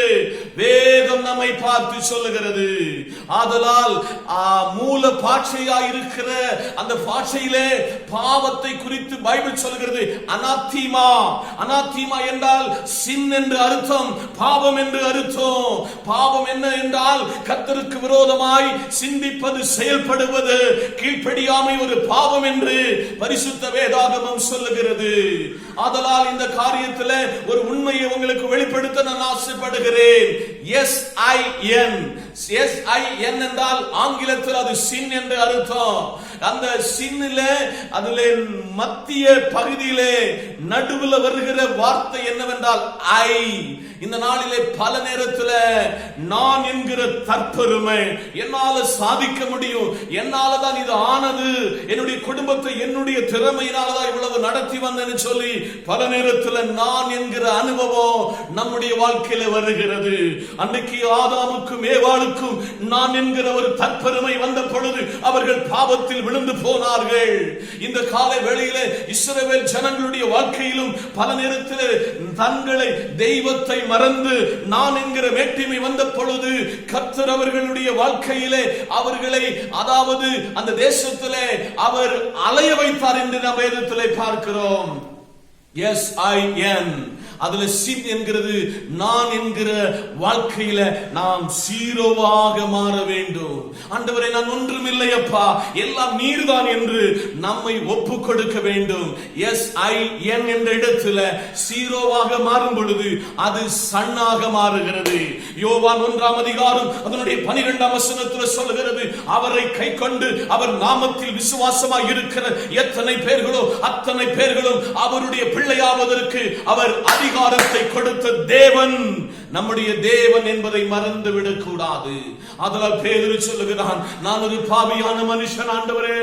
[SPEAKER 2] வேதம் நம்மை பார்த்து சொல்லுகிறது. ஆதலால் மூல பாஷையாய் இருக்கிற அந்த பாஷையிலே பாவத்தை குறித்து பைபிள் சொல்கிறது அனாத்தீமா. அனாத்தீமா என்றால் சின் என்று அர்த்தம், பாவம் என்று அர்த்தம். பாவம் என்ன என்றால் கர்த்தருக்கு விரோதமாய் சிந்திப்பது, செயல்படுவது, கீழ்ப்படியாமை ஒரு பாவம் என்று பரிசுத்த வேதாகமம் சொல்லுகிறது. ஆதலால் இந்த காரியத்தில் ஒரு உண்மையை உங்களுக்கு வெளிப்படுத்த நான் ஆசைப்படுகிறேன். SIN என்றால் ஆங்கிலத்தில் அது சின் என்று அர்த்தம். அந்த சின்னில அதுல மத்திய பகுதியிலே நடுவில் வருகிற வார்த்தை என்னவென்றால் ஐ. இந்த நாளிலே பல நேரத்தில் நான் என்கிற தற்பெருமை, என்னால சாதிக்க முடியும், என்னால தான் இது ஆனது, என்னுடைய குடும்பத்தை என்னுடைய திறமையினாலதான் இவ்வளவு நடத்தி வந்தேன்னு சொல்லி பல நேரத்தில் நான் என்கிற அனுபவம் நம்முடைய வாழ்க்கையில வருகிறது. அன்னைக்கு ஆதாமுக்கும் ஏவாளுக்கும் நான் என்கிற ஒரு தற்பெருமை வந்த பொழுது அவர்கள் பாவத்தில் விழுந்து போனார்கள். இந்த காலை வேளையிலே இஸ்ரவேல் ஜனங்களுடைய வாழ்க்கையிலும் பல நேரத்தில் தங்களை தெய்வத்தை மறந்து நான் என்கிற வேற்றுமை வந்த பொழுது கர்த்தர் அவர்களுடைய வாழ்க்கையிலே அவர்களை, அதாவது அந்த தேசத்திலே அவர் அலைய வைத்தார் என்று நாம் வேதத்திலே பார்க்கிறோம். SIN அதுல சின் என்கிறது நான் என்கிற வாழ்க்கையில நாம் சீரோவாக மாற வேண்டும். ஆண்டவரே, நான் ஒன்றுமில்லை அப்பா, எல்லாம் நீர்தான் என்று நம்மை ஒப்பு கொடுக்க வேண்டும். SIN என்ற இடத்துல சீரோவாக மாறும் பொழுது அது சன்னாக மாறுகிறது. யோவான் 1ஆம் அதிகாரம் அதனுடைய 12ஆம் வசனத்தில் சொல்லுகிறது, அவரை கை கொண்டு அவர் நாமத்தில் விசுவாசமாய் இருக்கிற எத்தனை பேர்களோ அத்தனை பேர்களும் அவருடைய பிள்ளையாவதற்கு அவர் அதிகாரத்தை கொடுத்த தேவன். நம்முடைய தேவன் என்பதை மறந்து விடக் கூடாது. அதனால் பேதுரு சொல்லுகிறான், நான் ஒரு பாவியான மனுஷன் ஆண்டவரே,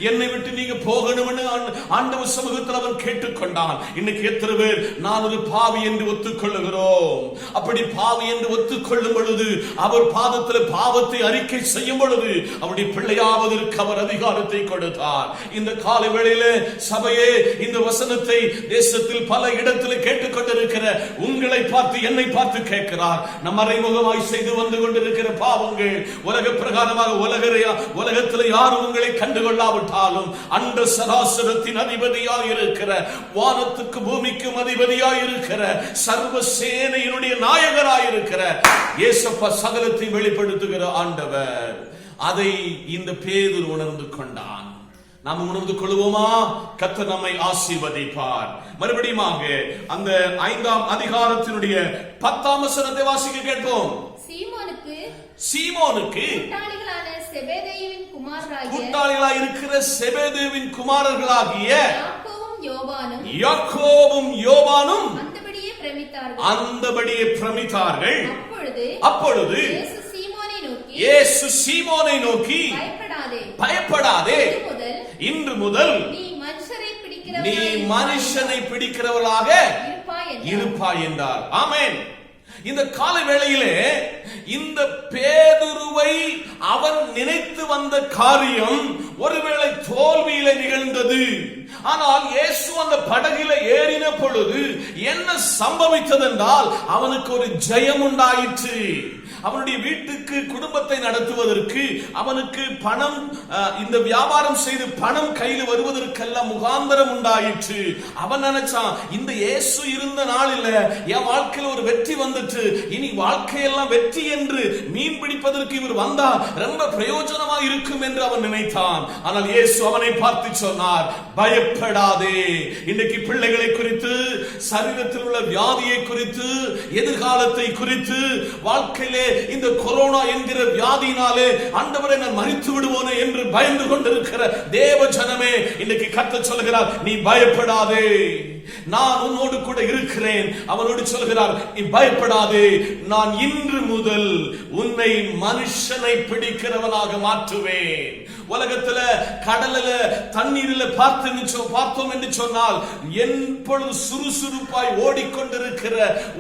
[SPEAKER 2] என்னை விட்டு நீங்க போகணும்னு ஆண்டவர் சமூகத்தில் அவன் கேட்டுக்கொண்டான். இன்னைக்கு எத்தனை பேர் நான் ஒரு பாவி என்று ஒத்துக்கொள்ளுகிறோம்? அப்படி பாவி என்று ஒத்துக்கொள்ளும் பொழுது, அவர் பாதத்தில் பாவத்தை அறிக்கை செய்யும் பொழுது, அவருடைய பிள்ளையாவதற்கு அவர் அதிகாரத்தை கொடுத்தார். இந்த காலை வேளையில சபையே இந்த வசனத்தை தேசத்தில் பல இடத்தில் கேட்டுக்கொண்டிருக்கிற உங்களை பார்த்து என்னை பார்த்து கேட்கிறார். நம் மறைமுகமாய் செய்து வந்து கொண்டிருக்கிற பாவங்கள் உலக பிரகாரமாக உலகத்தில் யாரும் உங்களை கண்டுகொள்ளாவிட்டாலும் அண்ட சராசரத்தின் அதிபதியாய் இருக்கிற, வானத்துக்கு பூமிக்கும் அதிபதியாய் இருக்கிற, சர்வ சேனையினுடைய நாயகராய் இருக்கிற இயேசப்பா சகலத்தை வெளிப்படுத்துகிற ஆண்டவர். அதை இந்த பேதுரு உணர்ந்து கொண்டான். நாம் உணர்ந்து கொள்வோமா? கர்த்தர் நம்மை ஆசீர்வதிப்பார். மறுபடியும் அந்த 5ஆம் அதிகாரத்தினுடைய 10ஆம் வசனத்தை வாசிக்க கேட்போம். சீமோனுக்கு கூட்டாளிகளாய் இருக்கிற செபெதேயுவின் குமாரர்களாகிய யாக்கோபும் யோவானும் அந்தபடியே பிரமித்தார்கள். அப்பொழுது இயேசு சீமோனை நோக்கி, பயப்படாதே, இன்று முதல் நீ மனுஷனை பிடிக்கிறவளாக இருப்பாய் என்றார். ஆமென். இந்த கால வேளையிலே இந்த பேதுருவை அவன் நினைத்து வந்த காரியம் ஒருவேளை தோல்வியில நிகழ்ந்தது. ஆனால் இயேசு அந்த படகில ஏறின பொழுது என்ன சம்பவித்தது என்றால், அவனுக்கு ஒரு ஜெயம் உண்டாயிற்று. அவனுடைய வீட்டுக்கு குடும்பத்தை நடத்துவதற்கு அவனுக்கு பணம், இந்த வியாபாரம் செய்து பணம் கையில் வருவதற்கெல்லாம் முகாந்தரம் உண்டாயிற்று. அவன் நினைச்சான், இந்த இயேசு இருந்த நாளில் என் வாழ்க்கையில் ஒரு வெற்றி வந்துட்டு, இனி வாழ்க்கையெல்லாம் வெற்றி என்று மீன் பிடிப்பதற்கு இவர் வந்தா ரொம்ப பிரயோஜனமா இருக்கும் என்று அவன் நினைத்தான். ஆனால் இயேசு அவனை பார்த்து சொன்னார், பயப்படாதே. இன்னைக்கு பிள்ளைகளை குறித்து, சரீரத்தில் உள்ள வியாதியை குறித்து, எதிர்காலத்தை குறித்து, வாழ்க்கையிலே இந்த கொரோனா என்கிற வியாதியினாலே ஆண்டவரே நான் மரித்து விடுவோனே என்று பயந்து கொண்டிருக்கிற தேவ ஜனமே, இன்னைக்கு கர்த்தர் சொல்கிறார், நீ பயப்படாதே, நான் உன்னோடு கூட இருக்கிறேன். அவனோடு சொல்கிறார், நீ பயப்படாதே, நான் இன்று முதல் உன்னை மனுஷனை பிடிக்கிறவனாக மாற்றுவேன். உலகத்துல கடலில தண்ணீரில பார்த்தோம் என்று சொன்னால் எப்பொழுது சுறுசுறுப்பாய் ஓடிக்கொண்டிருக்கிற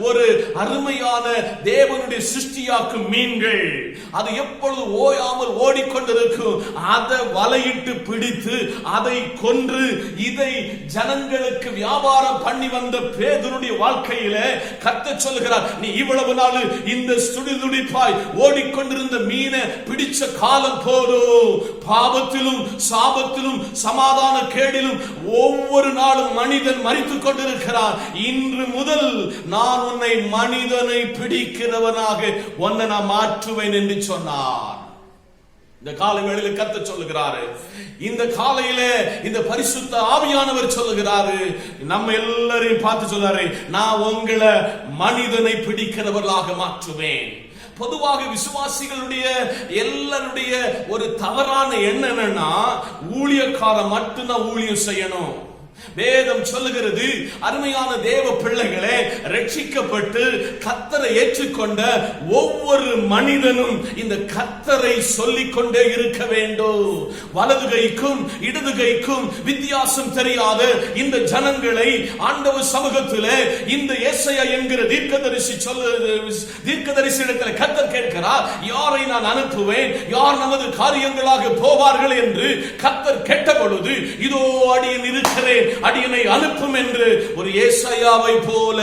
[SPEAKER 2] ஒரு அருமையான தேவனுடைய சிருஷ்டியாக்கும் மீன்கள், அது எப்பொழுது ஓயாமல் ஓடிக்கொண்டிருக்கும். அதை வலையிட்டு பிடித்து அதை கொன்று இதை ஜனங்களுக்கு வியாபாரம் பண்ணி வந்த பேதுருடைய வாழ்க்கையில கர்த்தர் சொல்கிறார், நீ இவ்வளவு நாள் இந்த துடிதுடிப்பாய் ஓடிக்கொண்டிருந்த மீனை பிடிச்ச காலம் போதும். பாவத்திலும் சாபத்திலும் சமாதான கேடிலும் ஒவ்வொரு நாளும் மனிதன் மரித்துக் கொண்டிருக்கிறான். இன்று முதல் நான் உன்னை மனிதனை பிடிக்கிறவனாக உன்னை நான் மாற்றுவேன் என்று சொன்னார். இந்த காலை வேளையில கர்த்தர் சொல்லுகிறாரு, இந்த காலையில இந்த பரிசுத்த ஆவியானவர் சொல்லுகிறாரு, நம்ம எல்லாரையும் பார்த்து சொல்றாரு, நான் உங்களை மனிதனை பிடிக்கிறவர்களாக மாற்றுவேன். பொதுவாக விசுவாசிகளுடைய எல்லாருடைய ஒரு தவறான எண்ணம் என்னன்னா, ஊழியக்காரன் மட்டும்தான் ஊழியம் செய்யணும். வேதம் சொல்லுகிறது, அருமையான தேவ பிள்ளைகளே, ரட்சிக்கப்பட்டு கர்த்தரை ஏற்றுக்கொண்ட ஒவ்வொரு மனிதனும் இந்த கர்த்தரை சொல்லிக் கொண்டே இருக்க வேண்டும். வலது கைக்கும் இடது கைக்கும் வித்தியாசம் தெரியாத இந்த ஜனங்களை ஆண்டவர் சமூகத்திலே இந்த ஏசாயா என்கிற தீர்க்கதரிசியிடத்தில் கர்த்தர் கேட்கிறார், யாரை நான் அனுப்புவேன், யார் நமது காரியங்களாக போவார்கள் என்று கர்த்தர் கேட்ட பொழுது, இதோ அடியேன் இருக்கிறேன், அடியனை அனுப்பும் என்று ஒரு ஏசாயாவை போல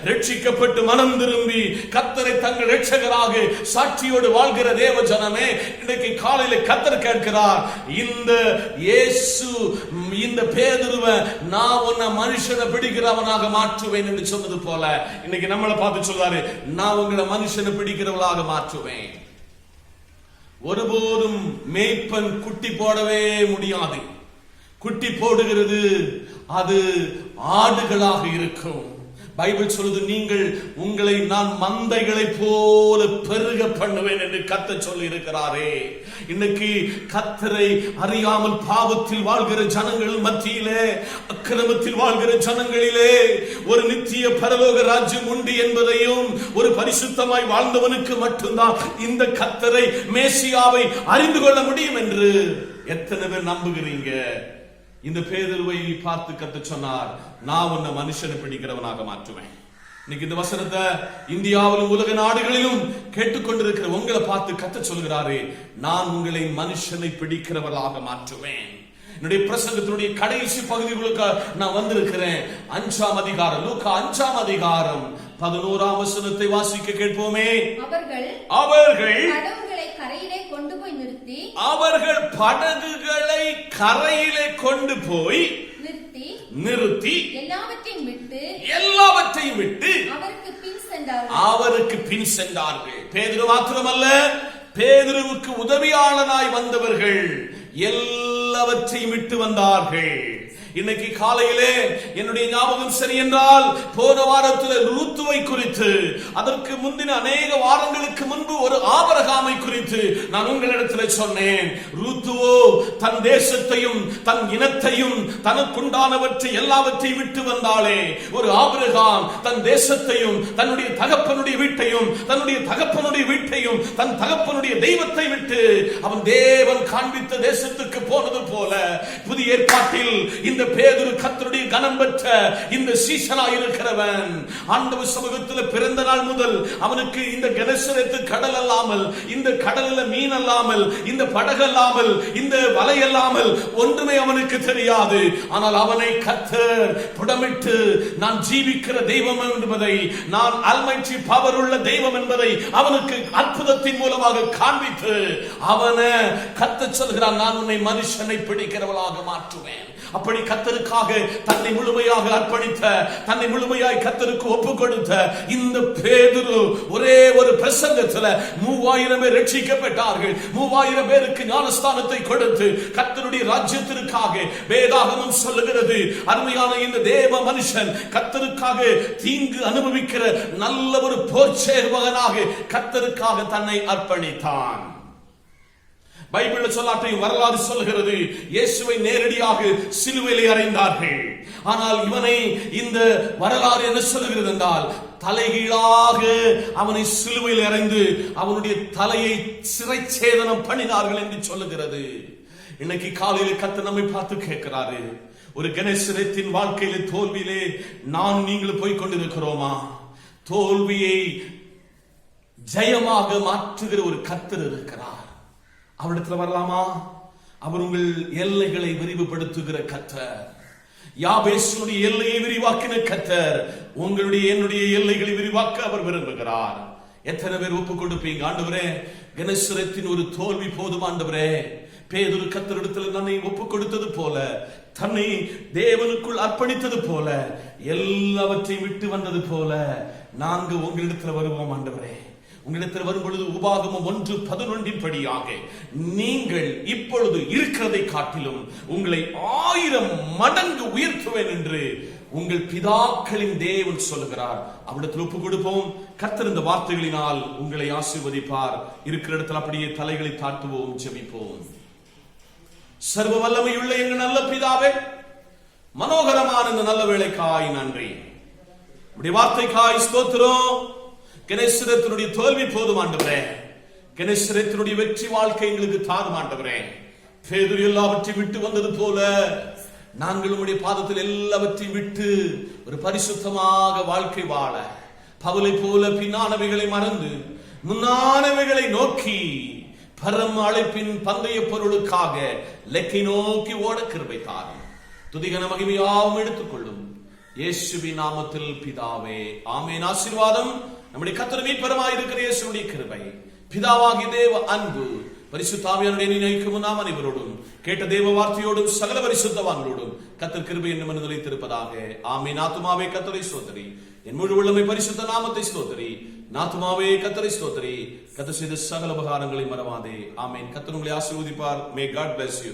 [SPEAKER 2] ரட்சிக்கப்பட்டு மனம் திரும்பி கர்த்தரை தங்கள் இரட்சகராக சாட்சியோடு வாழ்கிற தேவ ஜனமே, இன்னைக்கு காலையில கர்த்தர் கேட்கிறார், இந்த இயேசு இந்த பேதுருவை நான் உன்னை மனுஷனை பிடிக்கிறவனாக மாற்றுவேன் என்று சொன்னது போல இன்னைக்கு நம்மளை பார்த்து சொல்றாரு, நான் உங்களை மனுஷனை பிடிக்கிறவளாக மாற்றுவேன். ஒருபோதும் மேய்ப்பன் குட்டி போடவே முடியாது. குட்டி போடுகிறது அது ஆடுகளாக இருக்கும். பைபிள் சொல்லுது, நீங்கள் உங்களை நான் மந்தைகளை போல பெருக பண்ணுவேன் என்று கர்த்தர் சொல்லி இருக்கிறாரே. இன்னைக்கு கர்த்தரை அறியாமல் பாவத்தில் வாழ்கிற ஜனங்கள் மத்தியிலே, அக்கிரமத்தில் வாழ்கிற ஜனங்களிலே ஒரு நித்திய பரலோக ராஜ்யம் உண்டு என்பதையும், ஒரு பரிசுத்தமாய் வாழ்ந்தவனுக்கு மட்டும்தான் இந்த கர்த்தரை மேசியாவை அறிந்து கொள்ள முடியும் என்று எத்தனை பேர் நம்புகிறீங்க? இந்த பேதுருவை பார்த்து கர்த்தர் சொன்னார், நான் உன்னை மனுஷனை பிடிக்கிறவனாக மாற்றுவேன். இன்னைக்கு இந்த வசனத்தை இந்தியாவிலும் உலக நாடுகளிலும் கேட்டுக்கொண்டிருக்கிற உங்களை பார்த்து கர்த்தர் சொல்கிறாரே, நான் உங்களை மனுஷனை பிடிக்கிறவர்களாக மாற்றுவேன். என்னுடைய பிரசங்கத்தினுடைய கடைசி பகுதிகளுக்கு நான் வந்திருக்கிறேன். 5ஆம் அதிகாரம், லூக்கா 5ஆம் அதிகாரம் 11ஆம் வசனத்தை வாசிக்க கேட்போமே. அவர்கள்
[SPEAKER 3] படகுகளை கரையிலே கொண்டு போய் நிறுத்தி,
[SPEAKER 2] அவர்கள் படகுகளை கரையிலே கொண்டு போய் நிறுத்தி எல்லாவற்றையும் விட்டு அவருக்கு பின் சென்றார்கள். பேதுரு மாத்திரமல்ல, பேதுருவுக்கு உதவியாளனாய் வந்தவர்கள் எல்லாவற்றையும் விட்டு வந்தார்கள். இன்னைக்கு காலையிலே என்னுடைய ஞாபகம் சரி என்றால், போன வாரத்தில் ரூத்துவை குறித்து, அதற்கு முந்தின அநேக வாரங்களுக்கு முன்பு ஒரு ஆபிரகாமை குறித்து நான் உங்களிடத்தில் சொன்னேன். ரூத்துவோ தன் தேசத்தையும் தன் இனத்தையும் தனக்குண்டானவற்றை எல்லாவற்றையும் விட்டு வந்தாளே. ஒரு ஆபிரகாம் தன் தேசத்தையும் தன்னுடைய தகப்பனுடைய வீட்டையும் தன்னுடைய தகப்பனுடைய வீட்டையும் தன் தகப்பனுடைய தெய்வத்தை விட்டு அவன் தேவன் காண்பித்த தேசத்துக்கு போனது போல, புதிய ஏற்பாட்டில் இந்த பேதுரு கர்த்தருடைய கனம் பெற்ற இந்த சீசனா இருக்கிறவன். ஆண்டவர் சமூகத்தில் பிறந்த நாள் முதல் அவனுக்கு இந்த கெனசரேத்து கடல் அல்லாமல், இந்த கடலில் மீன் அல்லாமல், இந்த படகு அல்லாமல், இந்த வலை அல்லாமல் ஒன்றுமே அவனுக்கு தெரியாது. ஆனால் அவனை கர்த்தர் புடமிட்டு, நான் ஜீவிக்கிற தெய்வம் என்பதை, நான் அல்மைச்சி பவர் உள்ள தெய்வம் என்பதை அவனுக்கு அற்புதத்தின் மூலமாக காண்பித்து அவனை கர்த்தர் சொல்கிறான், நான் உன்னை மனுஷனை பிடிக்கிறவளாக மாற்றுவேன். அப்படி கர்த்தருக்காக தன்னை முழுமையாக அர்ப்பணித்த, தன்னை முழுமையாய் கர்த்தருக்கு ஒப்பு கொடுத்த இந்த பேதுரு ஒரே ஒரு பிரசங்கத்தில் 3000 பேர் ரட்சிக்கப்பட்டார்கள். 3000 பேருக்கு ஞானஸ்தானத்தை கொடுத்து கர்த்தருடைய ராஜ்யத்திற்காக வேதாகமம் சொல்லுகிறது, அருமையான இந்த தேவ மனுஷன் கர்த்தருக்காக தீங்கு அனுபவிக்கிற நல்ல ஒரு போர்ச்சேவகனாக கர்த்தருக்காக தன்னை அர்ப்பணித்தான். பைபிள் சொல்லாட்டையும் வரலாறு சொல்லுகிறது, இயேசுவை நேரடியாக சிலுவையிலே அறைந்தார்கள். ஆனால் இவனை இந்த வரலாறு என்ன சொல்லுகிறது என்றால், தலைகீழாக அவனை சிலுவையில் அறைந்து அவனுடைய தலையை சிறைச்சேதனம் பண்ணினார்கள் என்று சொல்லுகிறது. இன்னைக்கு காலையில் கர்த்தர் நம்மை பார்த்து கேட்கிறாரு, ஒரு கணேசத்தின் வாழ்க்கையிலே தோல்வியிலே நான் நீங்களும் போய் கொண்டிருக்கிறோமா? தோல்வியை ஜெயமாக மாற்றுகிற ஒரு கர்த்தர் இருக்கிறார். அவரிடத்துல வரலாமா? அவர் உங்கள் எல்லைகளை விரிவுபடுத்துகிற கர்த்தர். யாபேசுடைய எல்லையை விரிவாக்கின கர்த்தர் உங்களுடைய என்னுடைய எல்லைகளை விரிவாக்க அவர் விரும்புகிறார். எத்தனை பேர் ஒப்பு கொடுப்பீங்க? ஆண்டவரே, கெனசரேத்தின் ஒரு தோல்வி போதும் ஆண்டவரே. பேதுரு கர்த்தரிடத்தில் தன்னை ஒப்பு கொடுத்தது போல, தன்னை தேவனுக்குள் அர்ப்பணித்தது போல, எல்லாவற்றையும் விட்டு வந்தது போல நாங்க உங்களிடத்தில் வருவோம் ஆண்டவரே. உங்களிடத்தில் வரும் பொழுது உபாகமம் 1:11 படியாக நீங்கள் இப்பொழுது இருக்கிறதை காட்டிலும் உங்களை 1000 மடங்கு உயர்த்துவேன் என்று உங்கள் பிதாக்களின் தேவன் சொல்லுகிறார். அவரிடத்தில் ஒப்பு கொடுப்போம். கர்த்தர் இந்த வார்த்தைகளினால் உங்களை ஆசீர்வதிப்பார். இருக்கிற இடத்தில் அப்படியே தலைகளை தாழ்த்துவோம், ஜெபிப்போம். சர்வ வல்லமையுள்ள எங்கள் நல்ல பிதாவே, மனோகரமான இந்த நல்ல வேளைக்காய் நன்றி. உம்முடைய வார்த்தைக்காய் ஸ்தோத்திரம். கெனசரேத்தினுடைய தோல்வி போதும் ஆண்டவரே, கெனசரேத்தினுடைய வெற்றி வாழ்க்கை எங்களுக்கு தாரும் ஆண்டவரே. பேதுரு எல்லாவற்றையும் விட்டு வந்தது போல நாங்கள் உம்முடைய பாதத்தில் எல்லாவற்றையும் விட்டு ஒரு பரிசுத்தமாக வாழ்க்கை வாழ, பவுலை போல பின்னானவைகளை மறந்து முன்னானவைகளை நோக்கி பரம அழைப்பின் பந்தய பொருளுக்காக லெக்கை நோக்கி ஓட கிருபை தாரும். துதிகன மகிமையாவும் எடுத்துக்கொள்ளும் இயேசுவின் நாமத்தில் பிதாவே, ஆமென். ஆசீர்வாதம் நம்முடைய கர்த்தர் மீட்பருமாய் இருக்கிற இயேசுவுடைய கிருபை, பிதாவாகிய தேவ அன்பு, பரிசுத்த ஆவியானவருடைய நினைக்கும் நாம் அனைவரோடும் கேட்ட தேவ வார்த்தையோடும் சகல பரிசுத்தவான்களோடும் கர்த்தர் கிருபை என்னும் நிலைத்திருப்பதாக. ஆமென். ஆத்துமாவே கர்த்தரை ஸ்தோத்திரி, என் முழு உள்ளமை பரிசுத்த நாமத்தை ஸ்தோத்திரி. ஆத்துமாவே கர்த்தரை ஸ்தோத்திரி, கர்த்தர் செய்த சகல உபகாரங்களை மறவாதே. ஆமென். கர்த்தர் உங்களை ஆசீர்வதிப்பார். May God bless you.